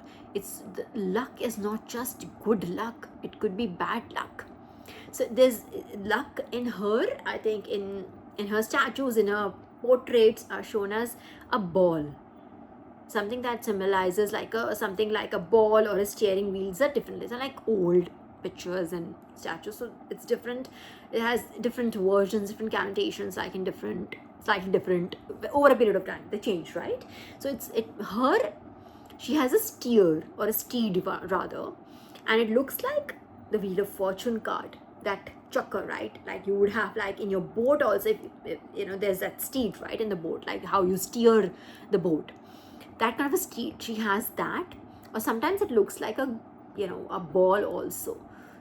the luck is not just good luck, it could be bad luck. So there's luck in her. I think in her statues, in her portraits, are shown as a ball, something that symbolizes something like a ball or a steering wheel. These are different. These are like old pictures and statues, so it's different. It has different versions, different connotations, like in slightly different over a period of time. They change, right? So she has a steer, or a steed rather, and it looks like the Wheel of Fortune card, that chucker, right? Like you would have like in your boat also, if there's that steed, right, in the boat, like how you steer the boat, that kind of a steed. She has that. Or sometimes it looks like a ball also,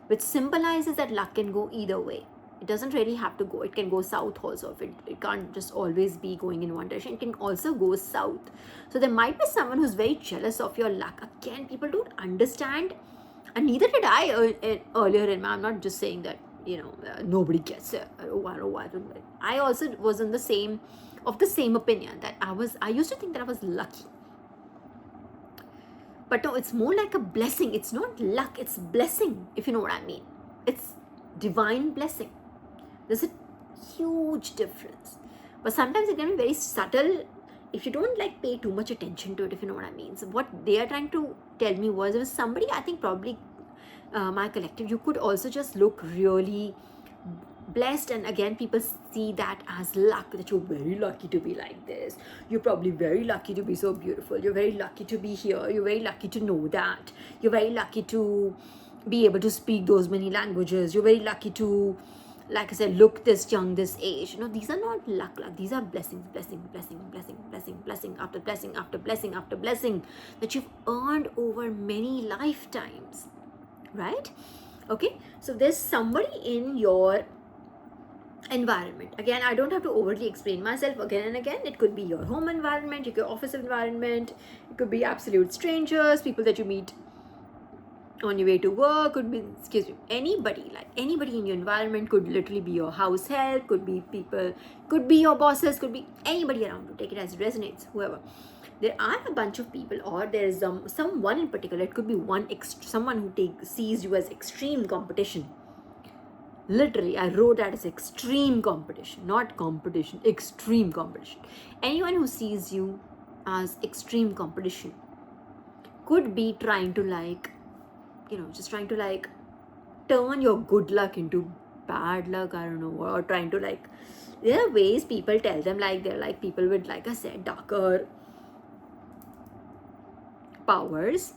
which symbolizes that luck can go either way. It doesn't really have to go. It can go south also. If it can't just always be going in one direction. It can also go south. So there might be someone who's very jealous of your luck. Again, people don't understand, and neither did I earlier in my. I'm not just saying that nobody gets it. I also was of the same opinion that I used to think that I was lucky. But no, it's more like a blessing. It's not luck, it's blessing, if you know what I mean. It's divine blessing. There's a huge difference. But sometimes it can be very subtle if you don't pay too much attention to it, if you know what I mean. So what they are trying to tell me was, there was somebody, I think probably my collective, you could also just look really blessed, and again people see that as luck, that you're very lucky to be like this, you're probably very lucky to be so beautiful, you're very lucky to be here, you're very lucky to know that, you're very lucky to be able to speak those many languages, you're very lucky to, like I said, look this young, this age. These are not luck. These are blessings, blessing after blessing after blessing after blessing that you've earned over many lifetimes, right? Okay, so there's somebody in your environment. Again, I don't have to overly explain myself again and again. It could be your home environment, your office environment, it could be absolute strangers, people that you meet on your way to work, could be, anybody in your environment, could literally be your house help, could be people, could be your bosses, could be anybody around you. Take it as it resonates, whoever. There are a bunch of people, or there's someone in particular. It could be someone who sees you as extreme competition. Literally, I wrote that as extreme competition, not competition, extreme competition. Anyone who sees you as extreme competition could be trying to just trying to turn your good luck into bad luck, I don't know, or trying to there are ways people tell them, they're people with, like I said, darker powers.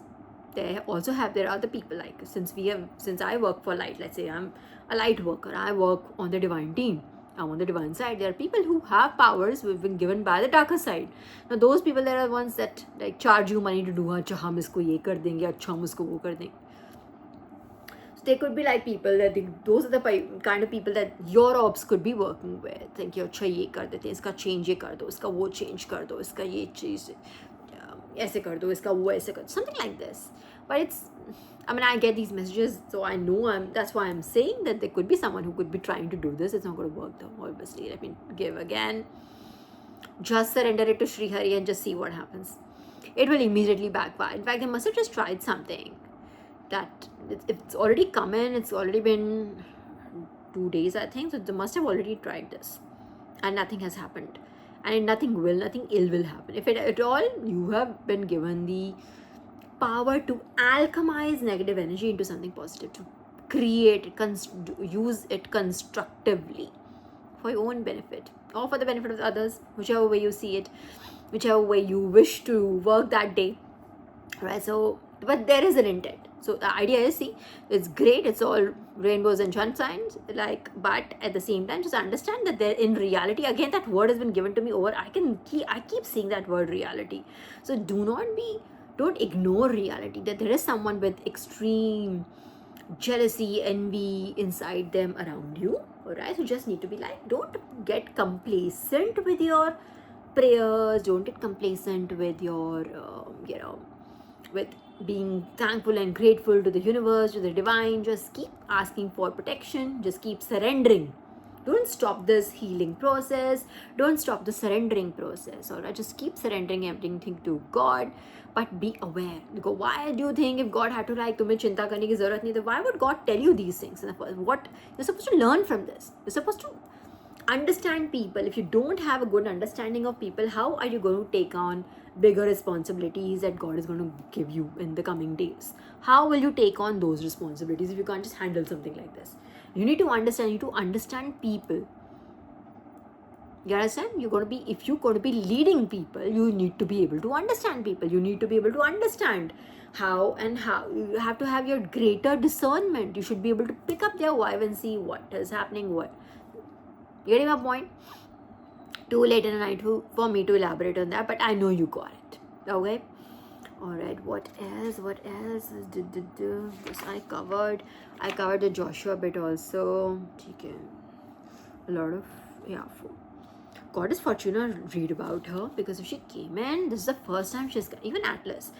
There are other people, since I work for light, let's say I'm a light worker, I work on the divine team, I'm on the divine side. There are people who have powers who have been given by the darker side. Now those people, there are ones that like charge you money to do, अच्छा हम इसको ये कर देंगे, अच्छा हम इसको वो कर देंगे. So they could be like people that those are the kind of people that your ops could be working with. Think अच्छा ये कर देते हैं, इसका change ये कर दो, इसका वो change कर दो, इसका ये चीज़ ऐसे कर दो, इसका वो ऐसे कर दो, something like this. But it's, I mean, I get these messages, so I know that's why I'm saying that there could be someone who could be trying to do this. It's not going to work though, obviously. Let me give again. Just surrender it to Sri Hari and just see what happens. It will immediately backfire. In fact, they must have just tried something that it's already come in. It's already been 2 days, I think. So they must have already tried this, and nothing has happened. And nothing ill will happen. If it at all, you have been given the power to alchemize negative energy into something positive, to create it, use it constructively for your own benefit or for the benefit of others, whichever way you see it, whichever way you wish to work that day, right? So, but there is an intent. So the idea is, see, it's great, it's all rainbows and sunshines, like, but at the same time, just understand that there, in reality, again, that word has been given to me over, I keep seeing that word reality. So don't ignore reality, that there is someone with extreme jealousy, envy inside them around you, all right? So you just need to be like, don't get complacent with your prayers, don't get complacent with your, with being thankful and grateful to the universe, to the divine. Just keep asking for protection, just keep surrendering. Don't stop this healing process, don't stop the surrendering process, all right? Just keep surrendering everything to God, but be aware. Why do you think if God had to like तुम्हें चिंता करने की ज़रूरत नहीं, तो why would God tell you these things in the first? What you're supposed to learn from this, you're supposed to understand people. If you don't have a good understanding of people, how are you going to take on bigger responsibilities that God is going to give you in the coming days? How will you take on those responsibilities if you can't just handle something like this? You need to understand people. You understand? If you're going to be leading people, you need to be able to understand people. You need to be able to understand how you have to have your greater discernment. You should be able to pick up their vibe and see what is happening, what. Getting my point? Too late in the night for me to elaborate on that, but I know you got it. Okay? Alright, what else? This I covered the Joshua bit also. Okay. A lot of, Goddess Fortuna, read about her, because if she came in, this is the first time she's, even Atlas,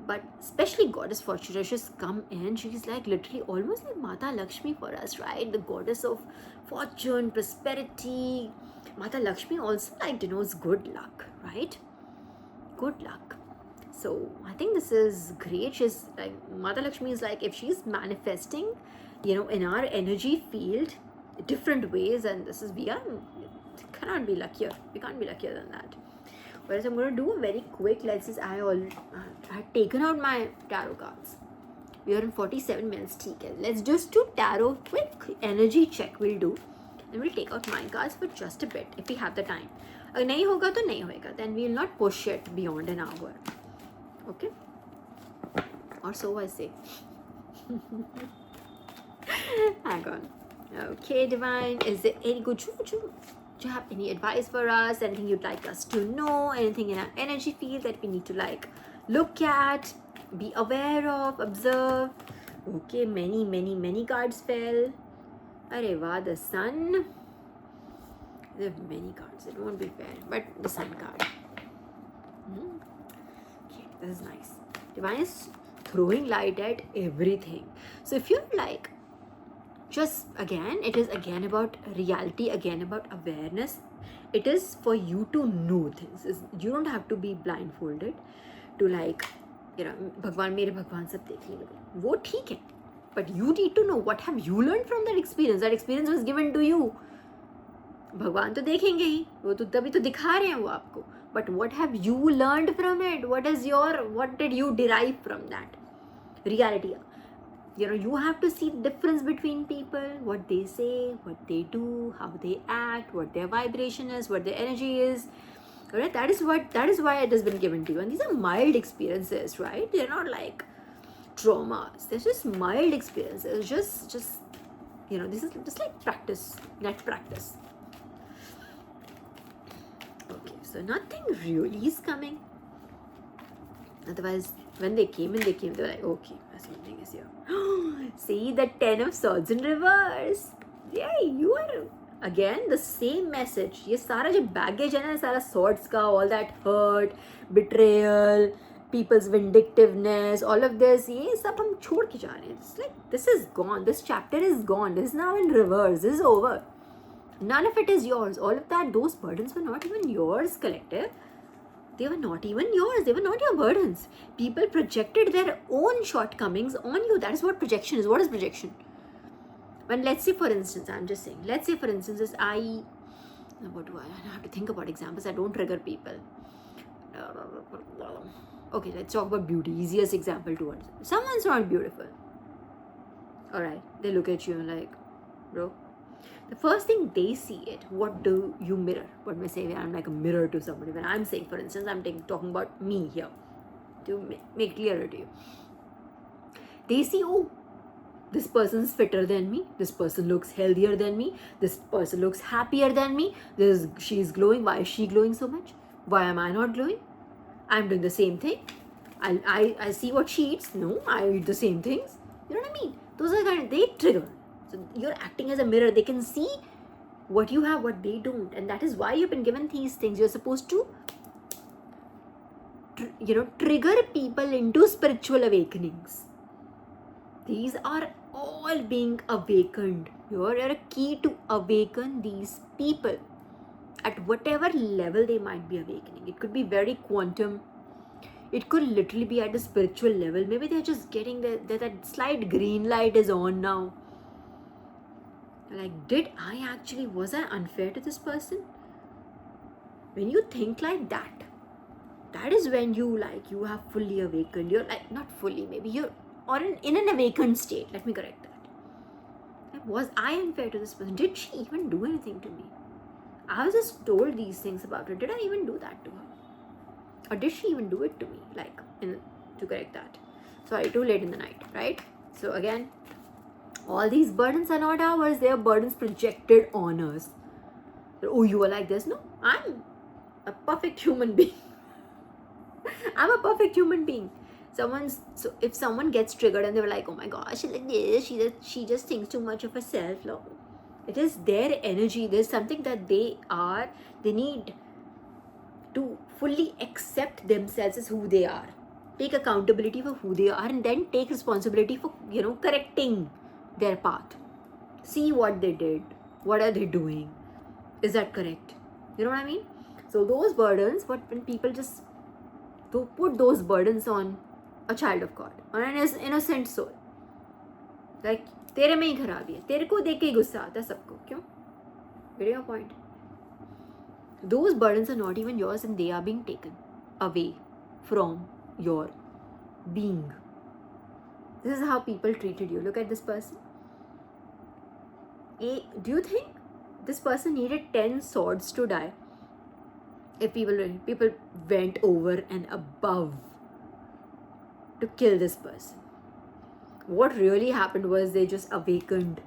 but especially Goddess Fortuna, she's come in, she's like literally almost like Mata Lakshmi for us, right? The goddess of fortune, prosperity. Mata Lakshmi also like denotes good luck, right? Good luck. So I think this is great. She's like, Mata Lakshmi is like, if she's manifesting, in our energy field, different ways, and this is, we cannot be luckier. We can't be luckier than that. Whereas I'm going to do a very quick, let's just, I had taken out my tarot cards. We are in 47 minutes, let's just do tarot, quick energy check we'll do. And we'll take out my cards for just a bit, if we have the time. If nahi hoga to nahi hoga, then we'll not push it beyond an hour. Okay? Or so I say. Hang on. Okay, Divine, is there any good, do you have any advice for us? Anything you'd like us to know? Anything in our energy field that we need to like look at, be aware of, observe? Okay, many cards fell. Areva, the sun. There are many cards, it won't be fair, but the sun card. Okay, this is nice. Divine is throwing light at everything. So if you're like, just again, it is again about reality, again about awareness. It is for you to know things. You don't have to be blindfolded to like, Bhagwan, mere Bhagwan sab dekh liye. वो ठीक है, but you need to know what have you learned from that experience. That experience was given to you. भगवान तो देखेंगे ही, वो तो तभी तो दिखा रहे हैं वो आपको. But what have you learned from it? What did you derive from that reality? You have to see the difference between people, what they say, what they do, how they act, what their vibration is, what their energy is. Alright, that is why it has been given to you. And these are mild experiences, right? They're not like traumas. They're just mild experiences. Just this is just like practice, net practice. So nothing really is coming. Otherwise, when they came in, they were like, okay, something is here. See the 10 of Swords in reverse. Yeah, you are again the same message. ये सारा जो baggage है ना, सारा swords का, all that hurt, betrayal, people's vindictiveness, all of this, ये सब हम छोड़ के जा रहे हैं. It's like, this is gone. This chapter is gone. This is now in reverse. This is over. None of it is yours. All of that, those burdens were not even yours, collective. They were not even yours. They were not your burdens. People projected their own shortcomings on you. That is what projection is. What is projection? When, let's say, for instance, I'm just saying, let's say, for instance, I have to think about examples that don't trigger people. Okay, let's talk about beauty. Easiest example to us. Someone's not beautiful. Alright, they look at you and like, bro. The first thing they see it, what do you mirror? What may say I'm like a mirror to somebody. When I'm saying, for instance, I'm talking about me here to make clearer to you. They see, oh, this person's fitter than me. This person looks healthier than me. This person looks happier than me. She's glowing. Why is she glowing so much? Why am I not glowing? I'm doing the same thing. I see what she eats. No, I eat the same things. You know what I mean? Those are kind of, they trigger. So you're acting as a mirror. They can see what you have, what they don't. And that is why you've been given these things. You're supposed to, trigger people into spiritual awakenings. These are all being awakened. You're a key to awaken these people at whatever level they might be awakening. It could be very quantum. It could literally be at the spiritual level. Maybe they're just getting that slight green light is on now. Like, was I unfair to this person? When you think like that, that is when you have fully awakened. You're like, not fully, maybe you're in an awakened state. Let me correct that. Like, was I unfair to this person? Did she even do anything to me? I was just told these things about her. Did I even do that to her? Or did she even do it to me? To correct that. Sorry, too late in the night, right? So again, all these burdens are not ours. They are burdens projected on us. Oh, you are like this? No, I'm a perfect human being. I'm a perfect human being. So if someone gets triggered and they were like, oh my gosh, she's like this, she just thinks too much of herself. No. It is their energy. There's something that they need to fully accept themselves as who they are. Take accountability for who they are and then take responsibility for, correcting their path. See what they did. What are they doing? Is that correct? You know what I mean? So those burdens, when people just put those burdens on a child of God, on an innocent soul. Like, तेरे में ही खराबी है, तेरे को देख के ही गुस्सा आता है सबको, क्यों? Get your point? Those burdens are not even yours and they are being taken away from your being. This is how people treated you. Look at this person. Do you think this person needed 10 swords to die? If people went over and above to kill this person. What really happened was they just awakened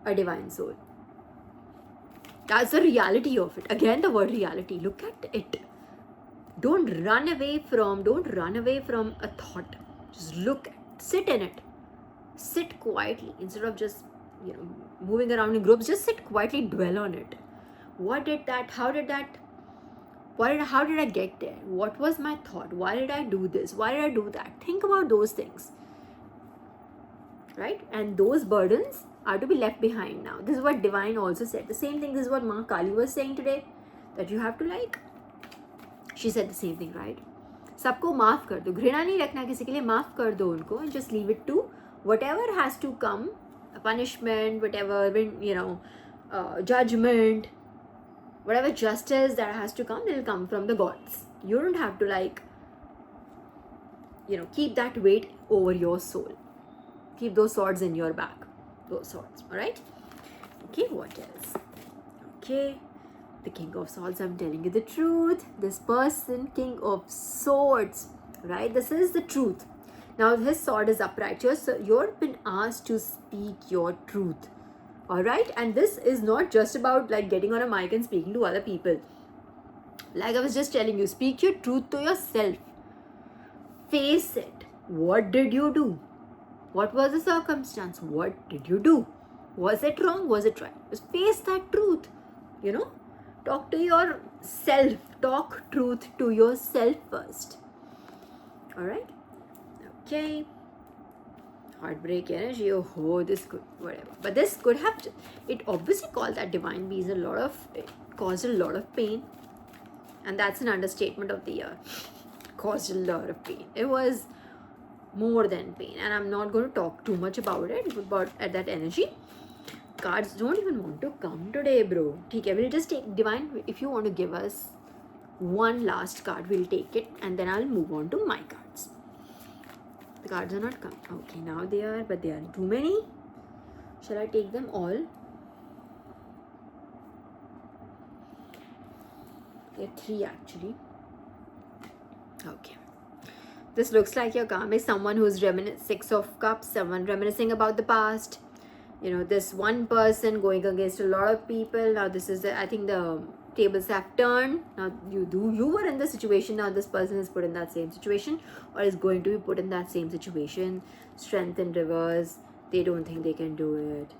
a divine soul. That's the reality of it. Again, the word reality. Look at it. Don't run away from a thought. Just sit in it. Sit quietly instead of just, moving around in groups. Just sit quietly, dwell on it. How did I get there? What was my thought? Why did I do this? Why did I do that? Think about those things. Right? And those burdens are to be left behind now. This is what Divine also said. The same thing, this is what Ma Kali was saying today. That you have to she said the same thing, right? सबको माफ कर दो. घृणा नहीं रखना किसी के लिए, माफ कर दो उनको. And just leave it to whatever has to come. A punishment, whatever, judgment. Whatever justice that has to come, will come from the gods. You don't have to keep that weight over your soul. Keep those swords in your back. Those swords, alright? Okay, what else? Okay, the King of Swords, I'm telling you the truth. This person, King of Swords, right? This is the truth. Now, his sword is upright. You're been asked to speak your truth. Alright? And this is not just about getting on a mic and speaking to other people. Like I was just telling you, speak your truth to yourself. Face it. What did you do? What was the circumstance? What did you do? Was it wrong? Was it right? Just face that truth. You know? Talk to yourself. Talk truth to yourself first. Alright? Okay. Heartbreak energy. Oh, this could, whatever. But this could have, it obviously called that divine beast it caused a lot of pain. And that's an understatement of the year. Caused a lot of pain. It was more than pain, and I'm not going to talk too much about at that energy. Cards don't even want to come today, bro. Okay, we'll just take divine. If you want to give us one last card, we'll take it, and then I'll move on to my cards. The cards are not coming. Okay, now they are, but they are too many. Shall I take them all? There are 3 actually. Okay. This looks like your karmic, someone who's 6 of cups, someone reminiscing about the past. You know, this one person going against a lot of people. Now this is I think the tables have turned. Now you were in the situation, now this person is put in that same situation, or is going to be put in that same situation. Strength in reverse. They don't think they can do it.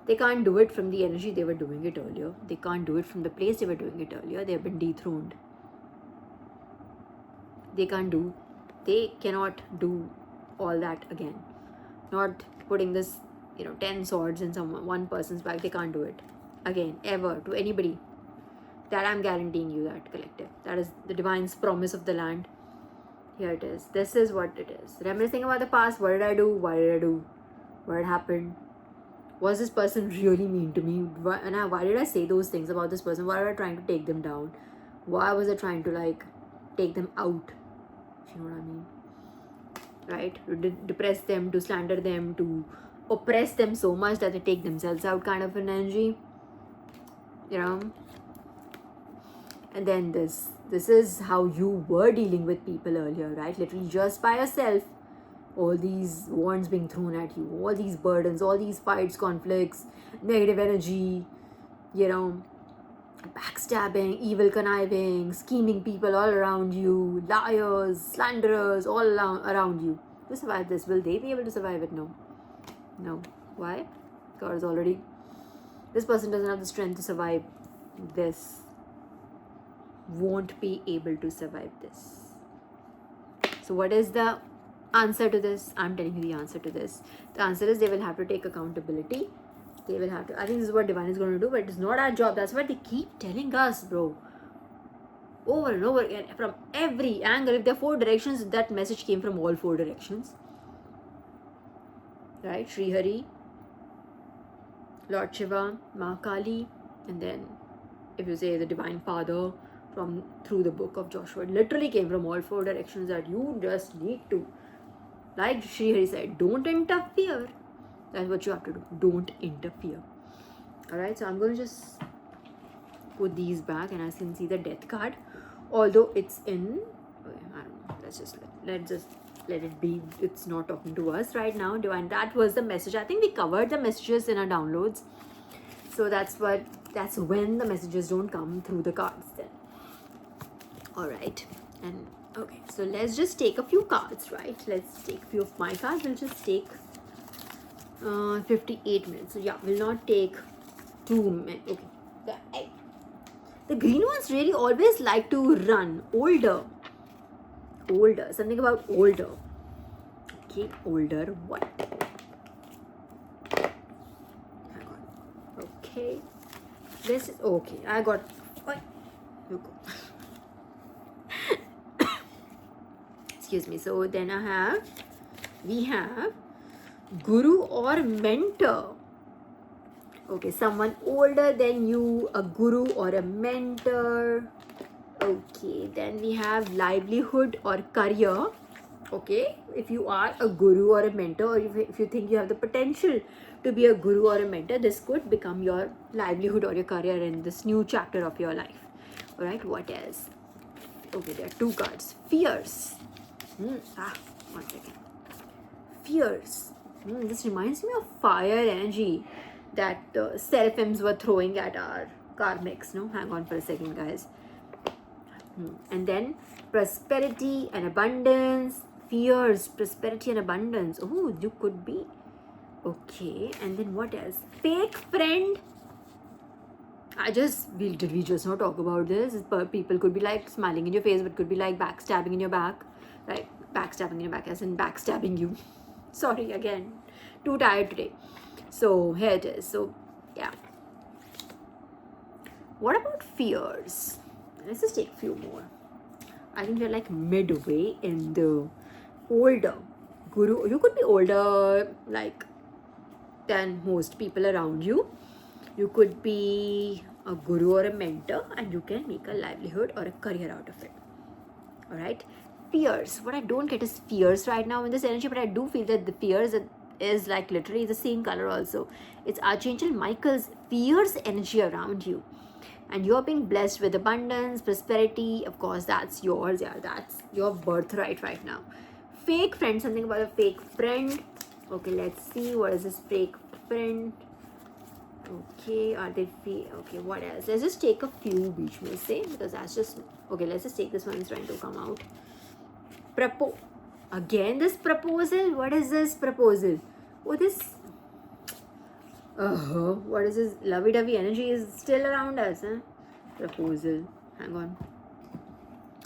They can't do it from the energy they were doing it earlier. They can't do it from the place they were doing it earlier. They have been dethroned. They cannot do all that again. Not putting this, 10 swords in one person's back. They can't do it again, ever, to anybody. That I'm guaranteeing you, that collective. That is the divine's promise of the land. Here it is. This is what it is. Reminiscing about the past. What did I do? Why did I do? What happened? Was this person really mean to me? Why did I say those things about this person? Why was I trying to take them down? Why was I trying to take them out? You know what I mean? Right? To depress them, to slander them, to oppress them so much that they take themselves out, kind of an energy. And then this is how you were dealing with people earlier, right? Literally just by yourself. All these wands being thrown at you, all these burdens, all these fights, conflicts, negative energy, backstabbing, evil conniving, scheming people all around you, liars, slanderers all around you. To survive this, will they be able to survive it? No. Why? God is already, this person doesn't have the strength to survive this, won't be able to survive this. So what is the answer to this? I'm telling you the answer to this. The answer is they will have to take accountability. They will have to. I think this is what divine is going to do, but it's not our job. That's what they keep telling us, bro. Over and over again, from every angle. If there are 4 directions, that message came from all 4 directions. Right? Sri Hari, Lord Shiva, Ma Kali, and then if you say the Divine Father through the book of Joshua, it literally came from all 4 directions that you just need to, like Sri Hari said, don't interfere. That's what you have to do. Don't interfere. Alright, so I'm going to just put these back, and I can see the death card. Although it's in, I don't know, let's just let it be. It's not talking to us right now. Divine, that was the message. I think we covered the messages in our downloads. So that's when the messages don't come through the cards then. Alright, and okay, so let's just take a few cards, right? Let's take a few of my cards. We'll just take 58 minutes. So yeah, we'll not take 2 minutes. Okay. The green ones really always like to run. Older. Something about older. Okay, older what? Hang on. Okay. This is okay. I got. You go. Excuse me. So then we have guru or mentor. Okay, someone older than you, a guru or a mentor. Okay, then we have livelihood or career. Okay, if you are a guru or a mentor, or if you think you have the potential to be a guru or a mentor, this could become your livelihood or your career in this new chapter of your life. Alright, what else? Okay, there are 2 cards. Fears. One second. Fears. This reminds me of fire energy that the seraphims were throwing at our karmics. No, hang on for a second, guys. And then prosperity and abundance. Fears, prosperity and abundance. Oh, you could be. Okay, and then what else? Fake friend. Did we just not talk about this? People could be like smiling in your face, but could be like backstabbing in your back. Right? Backstabbing in your back as in backstabbing you. Sorry, again. Too tired today. So, here it is. So, yeah. What about fears? Let's just take a few more. I think you're like midway in the older guru. You could be older, like, than most people around you. You could be a guru or a mentor, and you can make a livelihood or a career out of it. All right. Fears. What I don't get is fears right now in this energy, but I do feel that the fears is like literally the same color also. It's Archangel Michael's fierce energy around you. And you're being blessed with abundance, prosperity. Of course, that's yours. Yeah, that's your birthright right now. Fake friend. Something about a fake friend. Okay, let's see. What is this fake friend? Okay, are they fake? Okay, what else? Let's just take a few beach may say, because that's just okay. Let's just take this one. It's trying to come out. Again, this proposal. What is this proposal? Oh, this. What is this? Lovey-dovey energy is still around us, huh? Proposal. Hang on.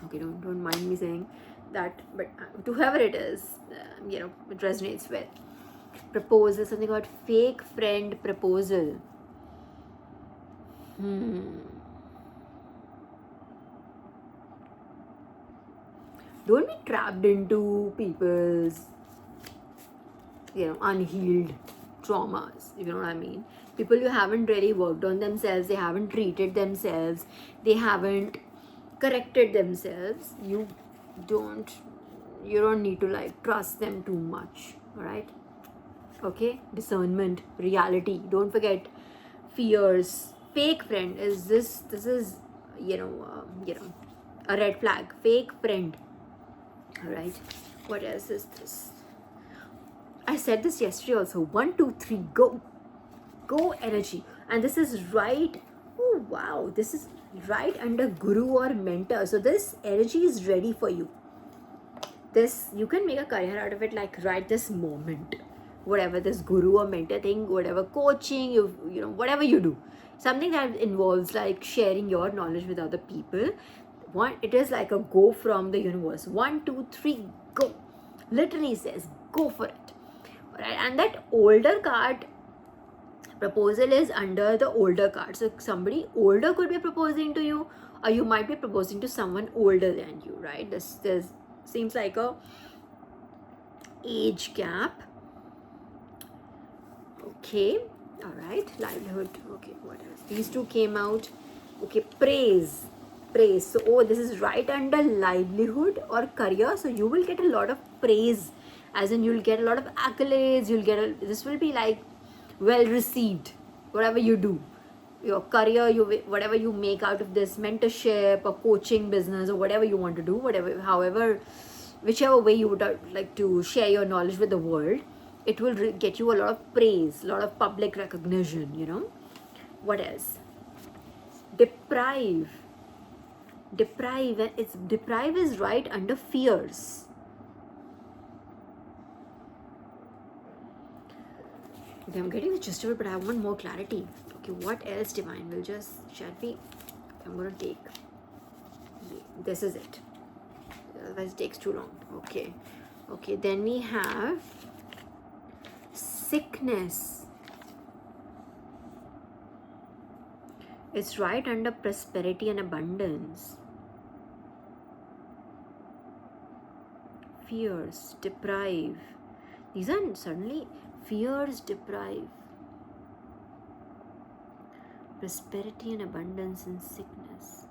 Okay, don't mind me saying that, but to whoever it is, it resonates with. Proposal. Something about fake friend proposal. Don't be trapped into people's, unhealed traumas, if you know what I mean. People who haven't really worked on themselves, they haven't treated themselves, they haven't corrected themselves. You don't need to like trust them too much. All right. Okay. Discernment, reality. Don't forget fears. Fake friend is this is a red flag. Fake friend. All right. What else is this? I said this yesterday also. 1, 2, 3, go. Go energy. And this is right. Oh wow. This is right under guru or mentor. So this energy is ready for you. This, you can make a career out of it like right this moment. Whatever this guru or mentor thing, whatever coaching, whatever you do. Something that involves like sharing your knowledge with other people. It is like a go from the universe. 1, 2, 3, go. Literally says go for it. Alright, and that older card proposal is under the older card. So somebody older could be proposing to you, or you might be proposing to someone older than you, right? This seems like a age gap. Okay, all right, livelihood. Okay, what else? These two came out. Okay, praise. So this is right under livelihood or career. So you will get a lot of praise, as in you'll get a lot of accolades. This will be like well received. Whatever you do, your career, whatever you make out of this mentorship or coaching business or whatever you want to do, whichever way you would like to share your knowledge with the world, it will get you a lot of praise, a lot of public recognition. What else? Deprive is right under fears. Okay, I'm getting the gist of it, but I want more clarity. Okay, what else, divine? I'm gonna take this is it, otherwise it takes too long. Okay, then we have sickness. It's right under prosperity and abundance. Fears, deprive. These are suddenly fears, deprive. Prosperity and abundance and sickness.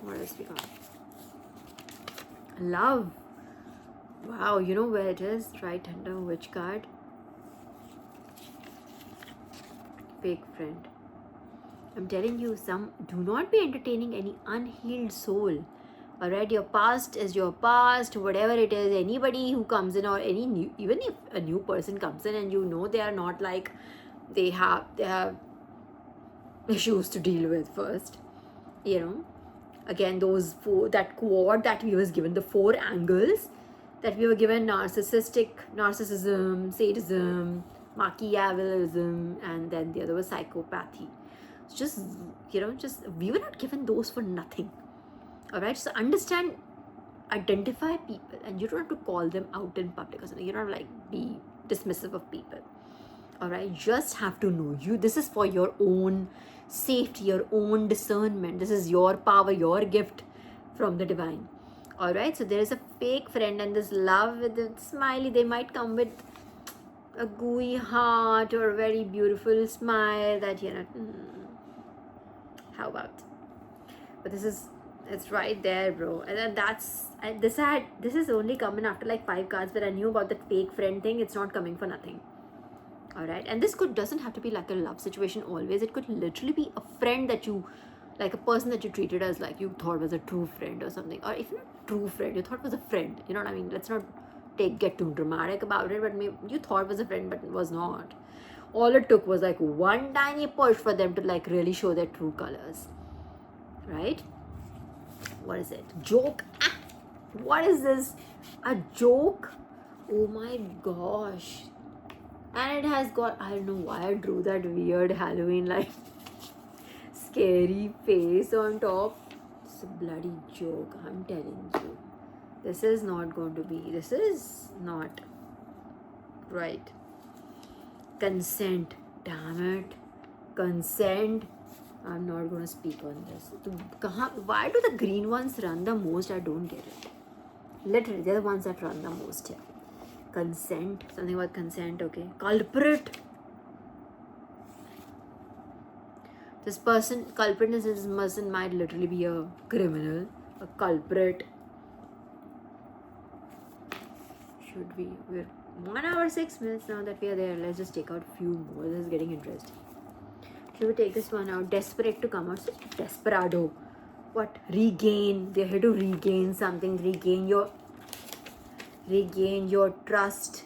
What else we got? Love. Wow, you know where it is? Right under which card? Fake friend. I'm telling you, do not be entertaining any unhealed soul. Alright, your past is your past, whatever it is. Anybody who comes in, or even if a new person comes in and they are not like, they have issues to deal with first, Again, those four, that quad that we was given, the four angles that we were given: narcissism, sadism, Machiavellism, and then the other was psychopathy. It's just, just we were not given those for nothing. All right, so understand, identify people, and you don't have to call them out in public or something. You don't have to like be dismissive of people. All right, just have to know you. This is for your own safety, your own discernment. This is your power, your gift from the divine. All right, so there is a fake friend, and this love with the smiley, they might come with a gooey heart or a very beautiful smile that how about? But it's right there, bro. And then this is only coming after like 5 cards, but I knew about that fake friend thing. It's not coming for nothing. All right, and this doesn't have to be like a love situation always. It could literally be a friend that you, like a person that you treated as like you thought was a true friend or something, or if not true friend, you thought was a friend. You know what I mean? Let's not get too dramatic about it, but maybe you thought was a friend but was not. All it took was like one tiny push for them to like really show their true colors, right? What is it? Joke? What is this? A joke? Oh my gosh. And it has got, I don't know why I drew that weird Halloween like scary face on top. It's a bloody joke, I'm telling you. This is not going to be, this is not right. Consent, damn it. Consent. I'm not going to speak on this. Why do the green ones run the most? I don't get it. Literally, they're the ones that run the most here. Consent, something about consent, okay. Culprit. This person might literally be a criminal, a culprit. We're 1 hour 6 minutes now that we are there. Let's just take out a few more. This is getting interesting. Should we take this one out? Desperate to come out. So desperado. What? Regain. They're here to regain something. Regain your trust.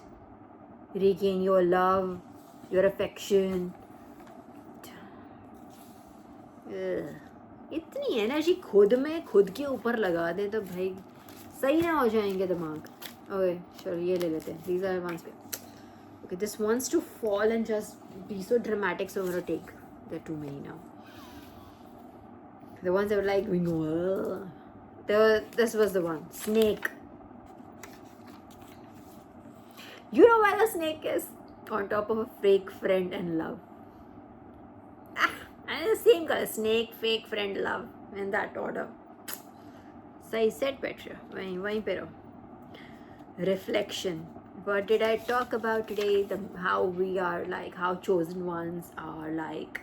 Regain your love. Your affection. इतनी energy खुद के ऊपर लगा दे तो भाई सही ना हो जाएंगे दिमाग. Okay, चलो ये ले लेते हैं. These are ones. Okay, this wants to fall and just be so dramatic, so I'm gonna take. There are too many now. The ones that were like going, this was the one. Snake. You know why the snake is on top of a fake friend and love. And the same color. Snake, fake friend, love. In that order. So I said Petra. Wahin pe raho. Reflection. What did I talk about today? How we are like, how chosen ones are like,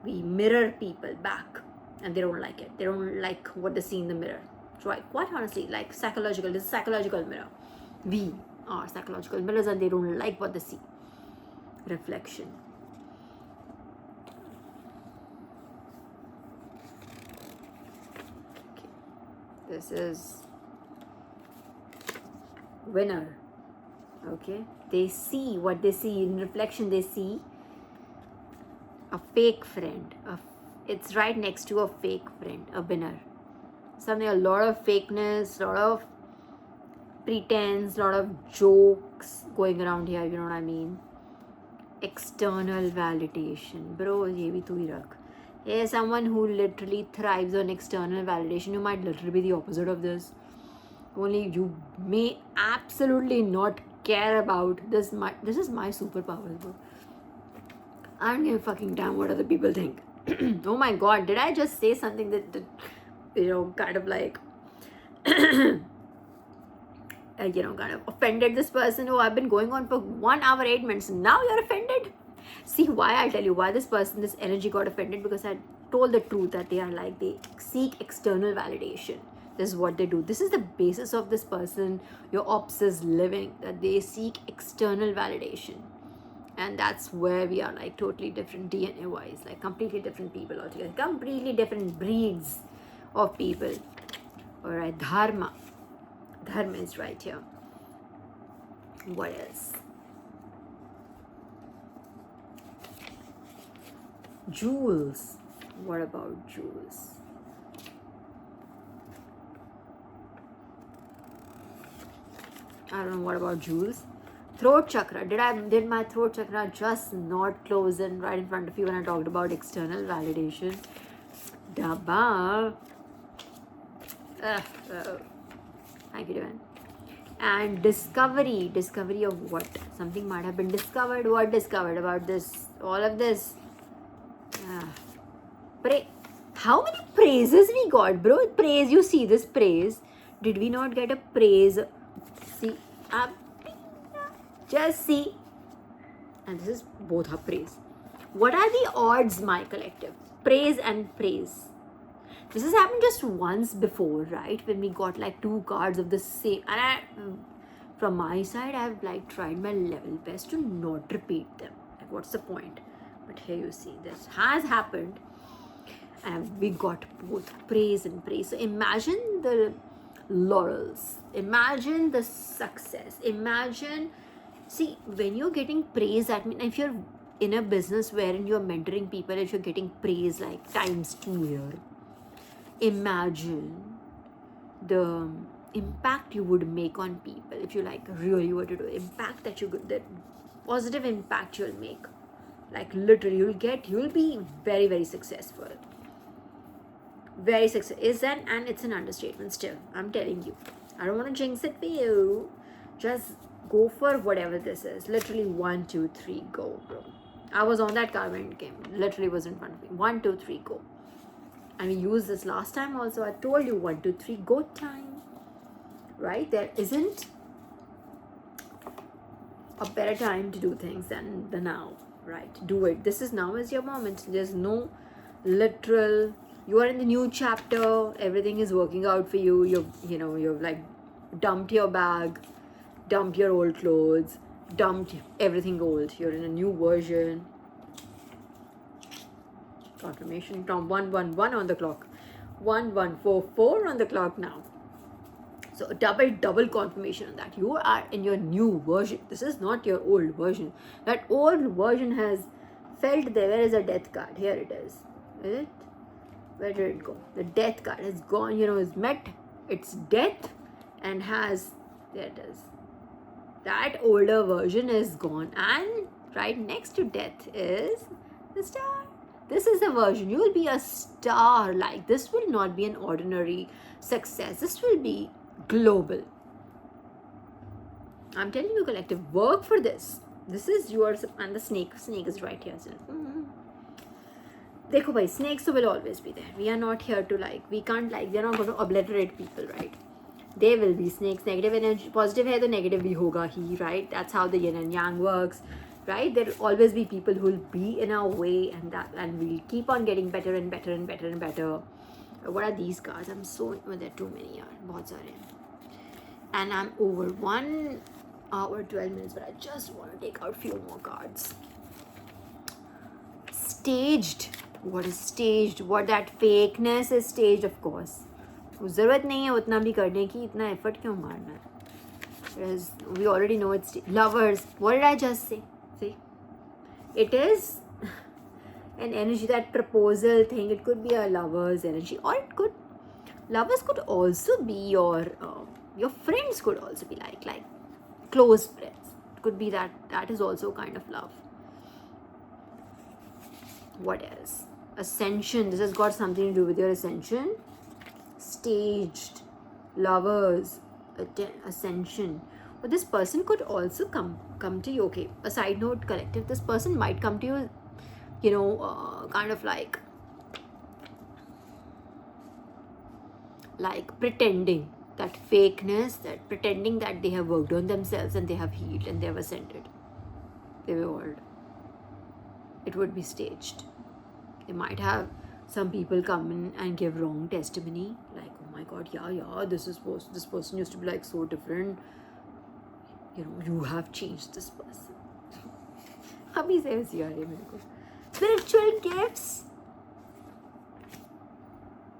we mirror people back and they don't like it. They don't like what they see in the mirror. So quite honestly, like this is psychological mirror. We are psychological mirrors and they don't like what they see. Reflection. Okay. This is winner. Okay, they see what they see in reflection. They see a fake friend. It's right next to a fake friend, a winner. Something, a lot of fakeness, a lot of pretense, a lot of jokes going around here. You know what I mean? External validation, bro. ये भी तू ही रख. Yeah, someone who literally thrives on external validation. You might literally be the opposite of this. Only you may absolutely not care about this. This is my superpower, bro. I don't give a fucking damn what other people think. Oh my god, did I just say something that kind of like kind of offended this person? Oh, I've been going on for 1 hour 8 minutes. Now you're offended? See why? I'll tell you why this energy got offended, because I told the truth that they seek external validation. This is what they do. This is the basis of this person, your ops is living, that they seek external validation. And that's where we are like totally different DNA wise, like completely different people altogether, completely different breeds of people. All right, dharma is right here. What else? Jewels. What about jewels? I don't know what about Jules. Throat chakra. Did my throat chakra just not close in right in front of you when I talked about external validation? Dabba. Thank you, Devin. And discovery of what? Something might have been discovered. What discovered about this? All of this. Pray. How many praises we got, bro? Praise. You see this praise. Did we not get a praise? See. Just see. And this is both are praise. What are the odds, my collective? Praise and praise. This has happened just once before, right? When we got like 2 cards of the same. And from my side, I've like tried my level best to not repeat them. Like, what's the point? But here you see, this has happened. And we got both praise and praise. So imagine the laurels. Imagine the success. Imagine, see, when you're getting praise, that means if you're in a business wherein you're mentoring people, if you're getting praise like ×2 here, imagine the impact you would make on people if you like really were to do impact that that positive impact you'll make. Like literally you'll be very, very successful. Very successful and it's an understatement still. I'm telling you. I don't want to jinx it for you. Just go for whatever this is. Literally 1, 2, 3, go, bro. I was on that car when it came. Literally was in front of me. 1, 2, 3, go. And we used this last time also. I told you 1, 2, 3, go time. Right? There isn't a better time to do things than the now. Right? Do it. This is now is your moment. There's no literal. You are in the new chapter. Everything is working out for you. You've like dumped your bag, dumped your old clothes, dumped everything old. You're in a new version. Confirmation from 111 on the clock. 1144 on the clock now. So double confirmation on that. You are in your new version. This is not your old version. That old version has felt there. Where is a death card? Here it is. Is it? Where did it go? The death card has gone, has met its death and has, there it is. That older version is gone. And right next to death is the star. This is the version. You will be a star. Like, this will not be an ordinary success. This will be global. I'm telling you, collective, work for this. This is yours. And the snake is right here. So, Dekho bhai, snakes will always be there. We are not here to we are not going to obliterate people, right? They will be snakes. Negative energy, positive hai to negative bhi hoga hi, right? That's how the yin and yang works, right? There will always be people who will be in our way, and we'll keep on getting better and better and better and better. What are these cards? I'm so, there are too many. Bahut sare. And I'm over 1 hour 12 minutes, but I just want to take out few more cards. Staged. What is staged? What that fakeness is staged, of course. ज़रूरत नहीं है उतना भी करने की, इतना effort क्यों मारना है? We already know it's lovers. What did I just say? See, it is an energy, that proposal thing. It could be a lover's energy, or lovers could also be your friends. Could also be like close friends. It could be that is also kind of love. What else? Ascension. This has got something to do with your ascension. Staged. Lovers. Ascension. But this person could also come to you. Okay, a side note, collective. This person might come to you, kind of like pretending that fakeness, that pretending that they have worked on themselves and they have healed and they have ascended. They've evolved. It would be staged. They might have some people come in and give wrong testimony, like, oh my god, yeah, this person used to be like so different. You have changed this person. Abhi se aisi aa rahi hai mere ko. Spiritual gifts.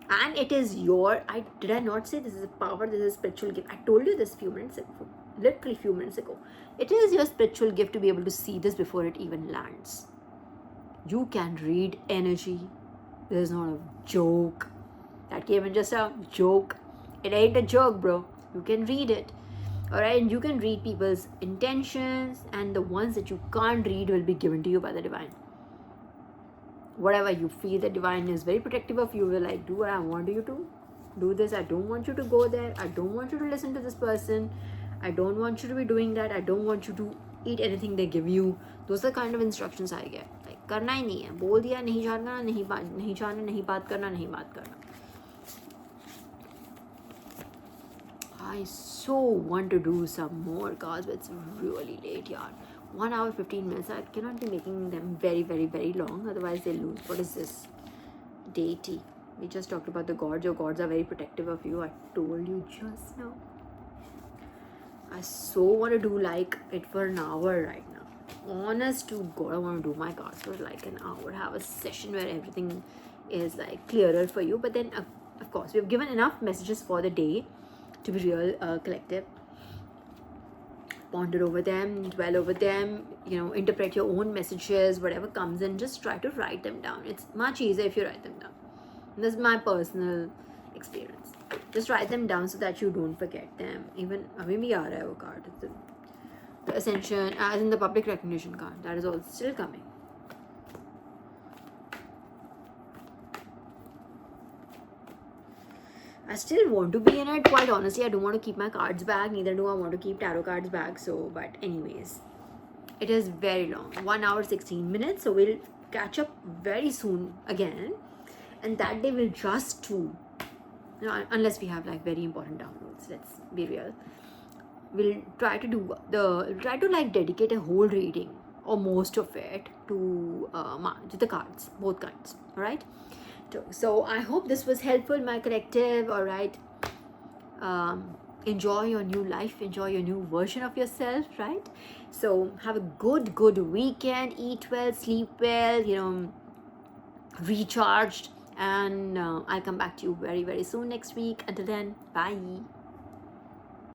And it is did I not say this is a power, this is a spiritual gift? I told you this literally few minutes ago. It is your spiritual gift to be able to see this before it even lands. You can read energy. This is not a joke. That came in just a joke. It ain't a joke, bro. You can read it. All right, and you can read people's intentions, and the ones that you can't read will be given to you by the divine. Whatever you feel the divine is very protective of you, will like, do what I want you to do this. I don't want you to go there. I don't want you to listen to this person. I don't want you to be doing that. I don't want you to eat anything they give you. Those are the kind of instructions I get. Like, करना ही नहीं है, बोल दिया, नहीं जानना, नहीं जानना, नहीं बात करना, नहीं बात करना. I so want to do some more cards, but it's really late, yaar. 1 hour 15 minutes. I cannot be making them very, very, very long, otherwise they lose. What is this? Deity. We just talked about the gods. Your gods are very protective of you. I told you just now. I so want to do like it for an hour right now. Honest to God, I want to do my cards for like an hour. Have a session where everything is like clearer for you. But then, of course, we've given enough messages for the day to be real collective. Ponder over them, dwell over them, interpret your own messages, whatever comes in, just try to write them down. It's much easier if you write them down. This is my personal experience. Just write them down so that you don't forget them. Even abhi bhi aa raha hai wo card. The ascension, as in the public recognition card, that is all still coming. I still want to be in it, quite honestly. I don't want to keep my cards back, neither do I want to keep tarot cards back. So, but anyways, it is very long, 1 hour 16 minutes. So we'll catch up very soon again, and that day we'll just do, unless we have like very important downloads, let's be real, we'll try to like dedicate a whole reading or most of it to the cards, both kinds. All right. So I hope this was helpful, my collective. All right. Enjoy your new life. Enjoy your new version of yourself. Right. So have a good weekend. Eat well, sleep well. Recharged. And I'll come back to you very, very soon next week. Until then, bye.